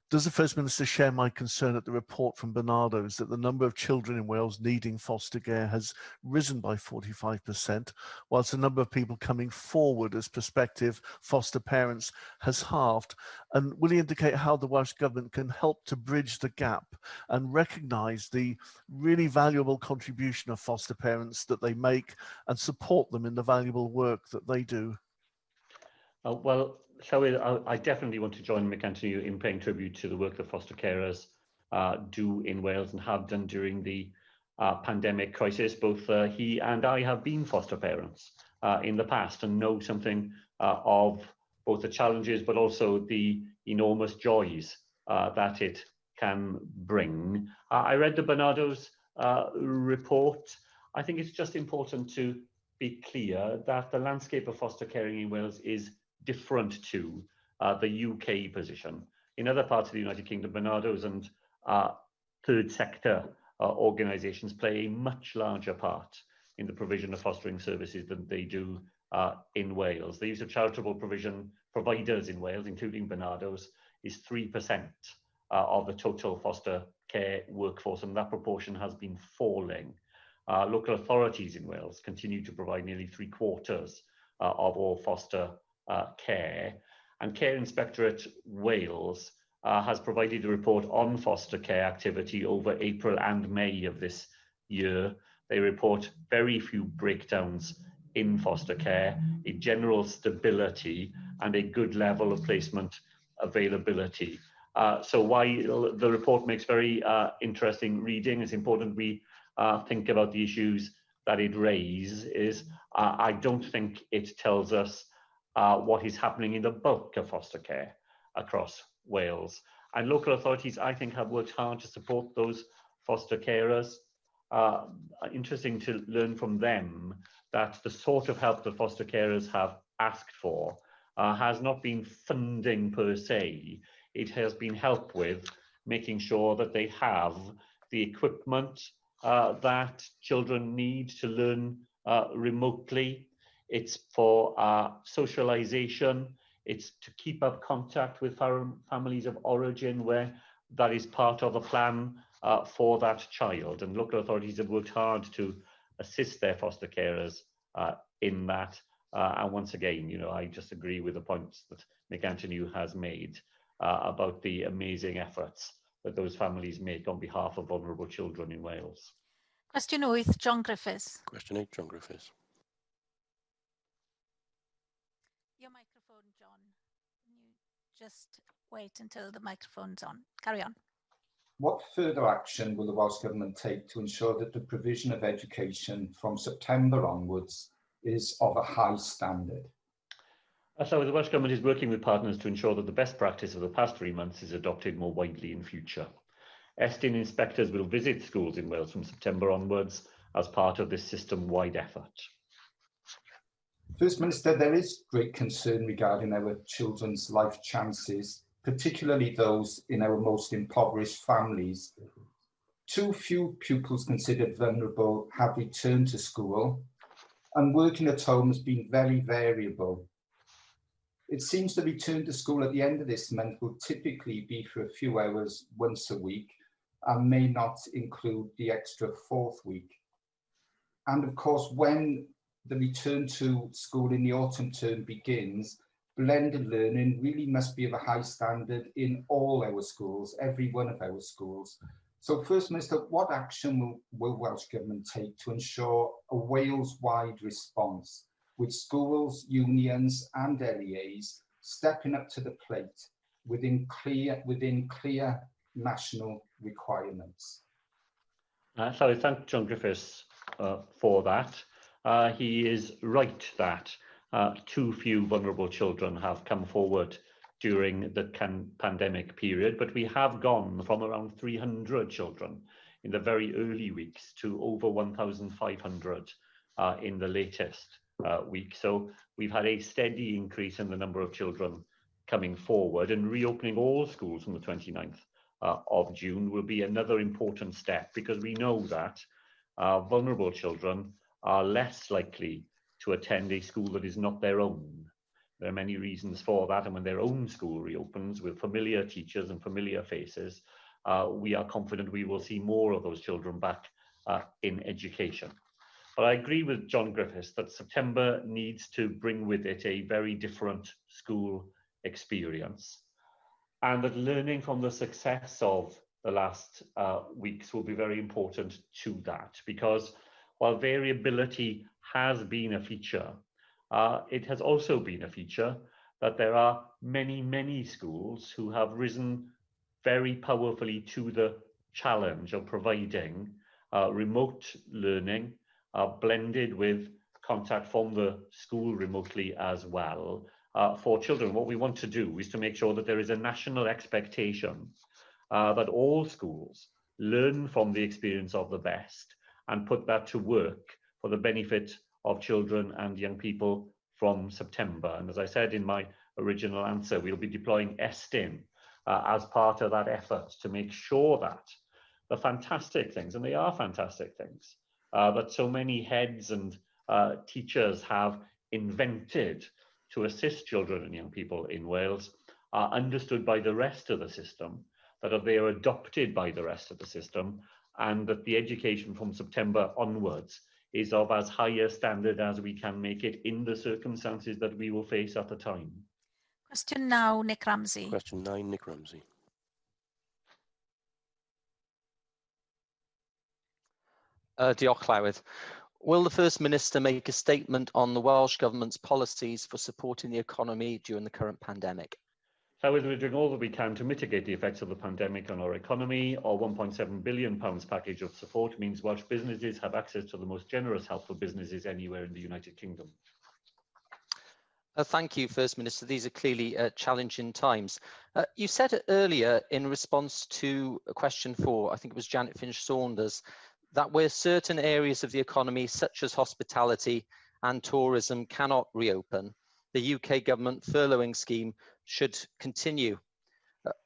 does the First Minister share my concern at the report from Barnardo's that the number of children in Wales needing foster care has risen by 45%, whilst the number of people coming forward as prospective foster parents has halved? And will he indicate how the Welsh Government can help to bridge the gap and recognise the really valuable contribution of foster parents that they make and support them in the valuable work that they do? Well, I definitely want to join Mick Anthony in paying tribute to the work that foster carers do in Wales and have done during the pandemic crisis. Both he and I have been foster parents in the past and know something of both the challenges but also the enormous joys that it can bring. I read the Barnardo's report. I think it's just important to be clear that the landscape of foster caring in Wales is different to the UK position. In other parts of the United Kingdom, Barnardo's and third sector organisations play a much larger part in the provision of fostering services than they do in Wales. The use of charitable provision providers in Wales, including Barnardo's, is 3% of the total foster care workforce, and that proportion has been falling. Local authorities in Wales continue to provide nearly 3/4 of all foster care, and Care Inspectorate Wales has provided a report on foster care activity over April and May of this year. They report very few breakdowns in foster care, a general stability and a good level of placement availability. So while the report makes very interesting reading, it's important we think about the issues that it raises. I don't think it tells us what is happening in the bulk of foster care across Wales. And local authorities, I think, have worked hard to support those foster carers. Interesting to learn from them that the sort of help the foster carers have asked for has not been funding per se. It has been help with making sure that they have the equipment that children need to learn remotely. It's for socialization. It's to keep up contact with families of origin where that is part of the plan for that child. And local authorities have worked hard to assist their foster carers in that. And once again, I just agree with the points that Mick Anthony has made about the amazing efforts that those families make on behalf of vulnerable children in Wales. Question 8, John Griffiths. Question 8, John Griffiths. Your microphone, John. Can you just wait until the microphone's on? Carry on. What further action will the Welsh Government take to ensure that the provision of education from September onwards is of a high standard? So the Welsh Government is working with partners to ensure that the best practice of the past 3 months is adopted more widely in future. Estyn inspectors will visit schools in Wales from September onwards as part of this system-wide effort. First Minister, there is great concern regarding our children's life chances, particularly those in our most impoverished families. Too few pupils considered vulnerable have returned to school, and working at home has been very variable. It seems the return to school at the end of this month will typically be for a few hours once a week and may not include the extra 4th week. And of course, when the return to school in the autumn term begins, blended learning really must be of a high standard in all our schools, every one of our schools. So First Minister, what action will Welsh Government take to ensure a Wales-wide response with schools, unions and LEAs stepping up to the plate within clear national requirements? So I thank John Griffiths for that. He is right that too few vulnerable children have come forward during the pandemic period, but we have gone from around 300 children in the very early weeks to over 1,500 in the latest week. So we've had a steady increase in the number of children coming forward, and reopening all schools on the 29th of June will be another important step, because we know that vulnerable children are less likely to attend a school that is not their own. There are many reasons for that, and when their own school reopens with familiar teachers and familiar faces, we are confident we will see more of those children back in education. But I agree with John Griffiths that September needs to bring with it a very different school experience, and that learning from the success of the last weeks will be very important to that, because while variability has been a feature, it has also been a feature that there are many, many schools who have risen very powerfully to the challenge of providing remote learning blended with contact from the school remotely as well for children. What we want to do is to make sure that there is a national expectation that all schools learn from the experience of the best and put that to work for the benefit of children and young people from September. And as I said in my original answer, we'll be deploying ESTIN as part of that effort to make sure that the fantastic things, and they are fantastic things, that so many heads and teachers have invented to assist children and young people in Wales are understood by the rest of the system, that they are adopted by the rest of the system, and that the education from September onwards is of as high a standard as we can make it in the circumstances that we will face at the time. Question now, Nick Ramsey. Question 9, Nick Ramsey. Diolch, Llywydd. Will the First Minister make a statement on the Welsh Government's policies for supporting the economy during the current pandemic? So we're doing all that we can to mitigate the effects of the pandemic on our economy. Our £1.7 billion package of support means Welsh businesses have access to the most generous help for businesses anywhere in the United Kingdom. Thank you, First Minister. These are clearly challenging times. You said earlier in response to question 4, I think it was Janet Finch-Saunders, that where certain areas of the economy, such as hospitality and tourism, cannot reopen, the UK government furloughing scheme should continue.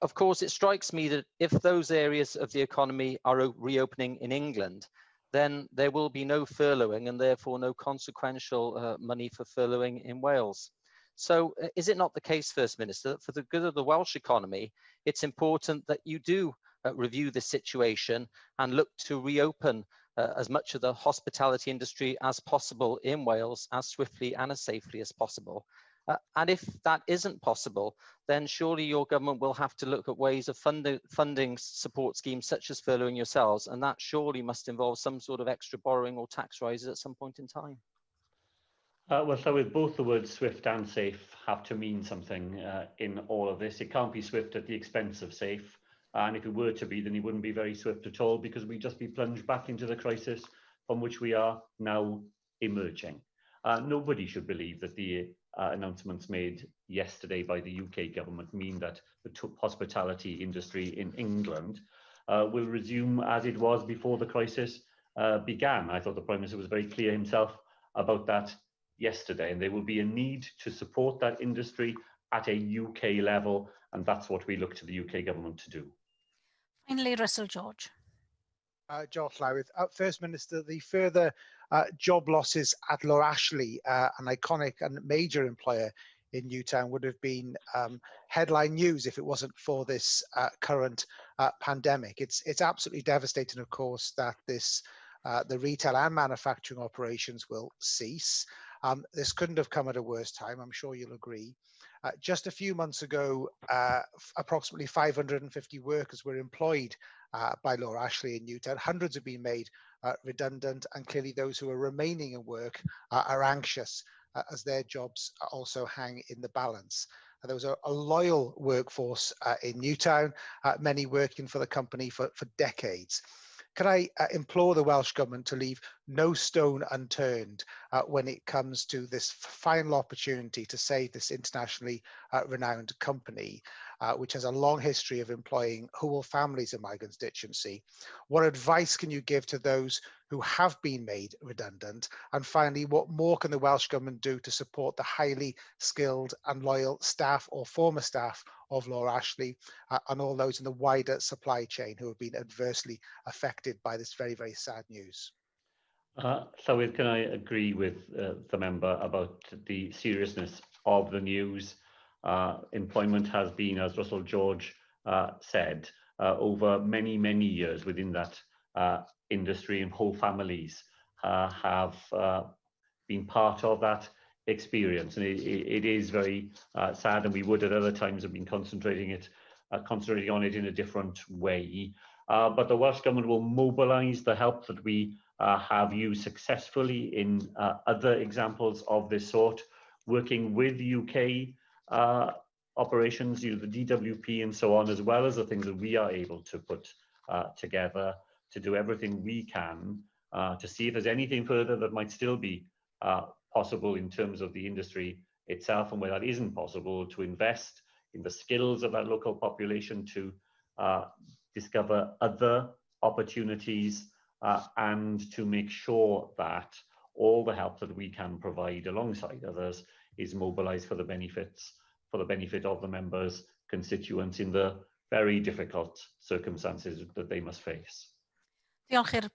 Of course, it strikes me that if those areas of the economy are reopening in England, then there will be no furloughing and therefore no consequential money for furloughing in Wales. So is it not the case, First Minister, that for the good of the Welsh economy, it's important that you do review the situation and look to reopen as much of the hospitality industry as possible in Wales as swiftly and as safely as possible? And if that isn't possible, then surely your government will have to look at ways of funding support schemes such as furloughing yourselves, and that surely must involve some sort of extra borrowing or tax rises at some point in time. Well, so with both the words swift and safe have to mean something in all of this. It can't be swift at the expense of safe. And if it were to be, then it wouldn't be very swift at all, because we'd just be plunged back into the crisis from which we are now emerging. Nobody should believe that the announcements made yesterday by the UK government mean that the hospitality industry in England will resume as it was before the crisis began. I thought the Prime Minister was very clear himself about that yesterday, and there will be a need to support that industry at a UK level, and that's what we look to the UK government to do. Finally, Russell George. Diolch, Llywydd. First Minister, the further job losses at Lord Ashley, an iconic and major employer in Newtown, would have been headline news if it wasn't for this current pandemic. It's absolutely devastating, of course, that the retail and manufacturing operations will cease. This couldn't have come at a worse time, I'm sure you'll agree. Just a few months ago, approximately 550 workers were employed by Lord Ashley in Newtown. Hundreds have been made redundant, and clearly those who are remaining in work are anxious as their jobs also hang in the balance. There was a loyal workforce in Newtown, many working for the company for decades. Can I implore the Welsh Government to leave no stone unturned when it comes to this final opportunity to save this internationally renowned company, which has a long history of employing whole families in my constituency? What advice can you give to those who have been made redundant? And finally, what more can the Welsh Government do to support the highly skilled and loyal staff or former staff of Lord Ashley and all those in the wider supply chain who have been adversely affected by this very, very sad news? So can I agree with the member about the seriousness of the news. Employment has been, as Russell George said, over many, many years within that industry, and whole families have been part of that experience. And it is very sad, and we would at other times have been concentrating on it in a different way. But the Welsh Government will mobilise the help that we have used successfully in other examples of this sort, working with UK operations, the DWP and so on, as well as the things that we are able to put together to do everything we can to see if there's anything further that might still be possible in terms of the industry itself, and where that isn't possible, to invest in the skills of that local population to discover other opportunities and to make sure that all the help that we can provide alongside others is mobilised for the benefit of the members' constituents in the very difficult circumstances that they must face. Diolch i'r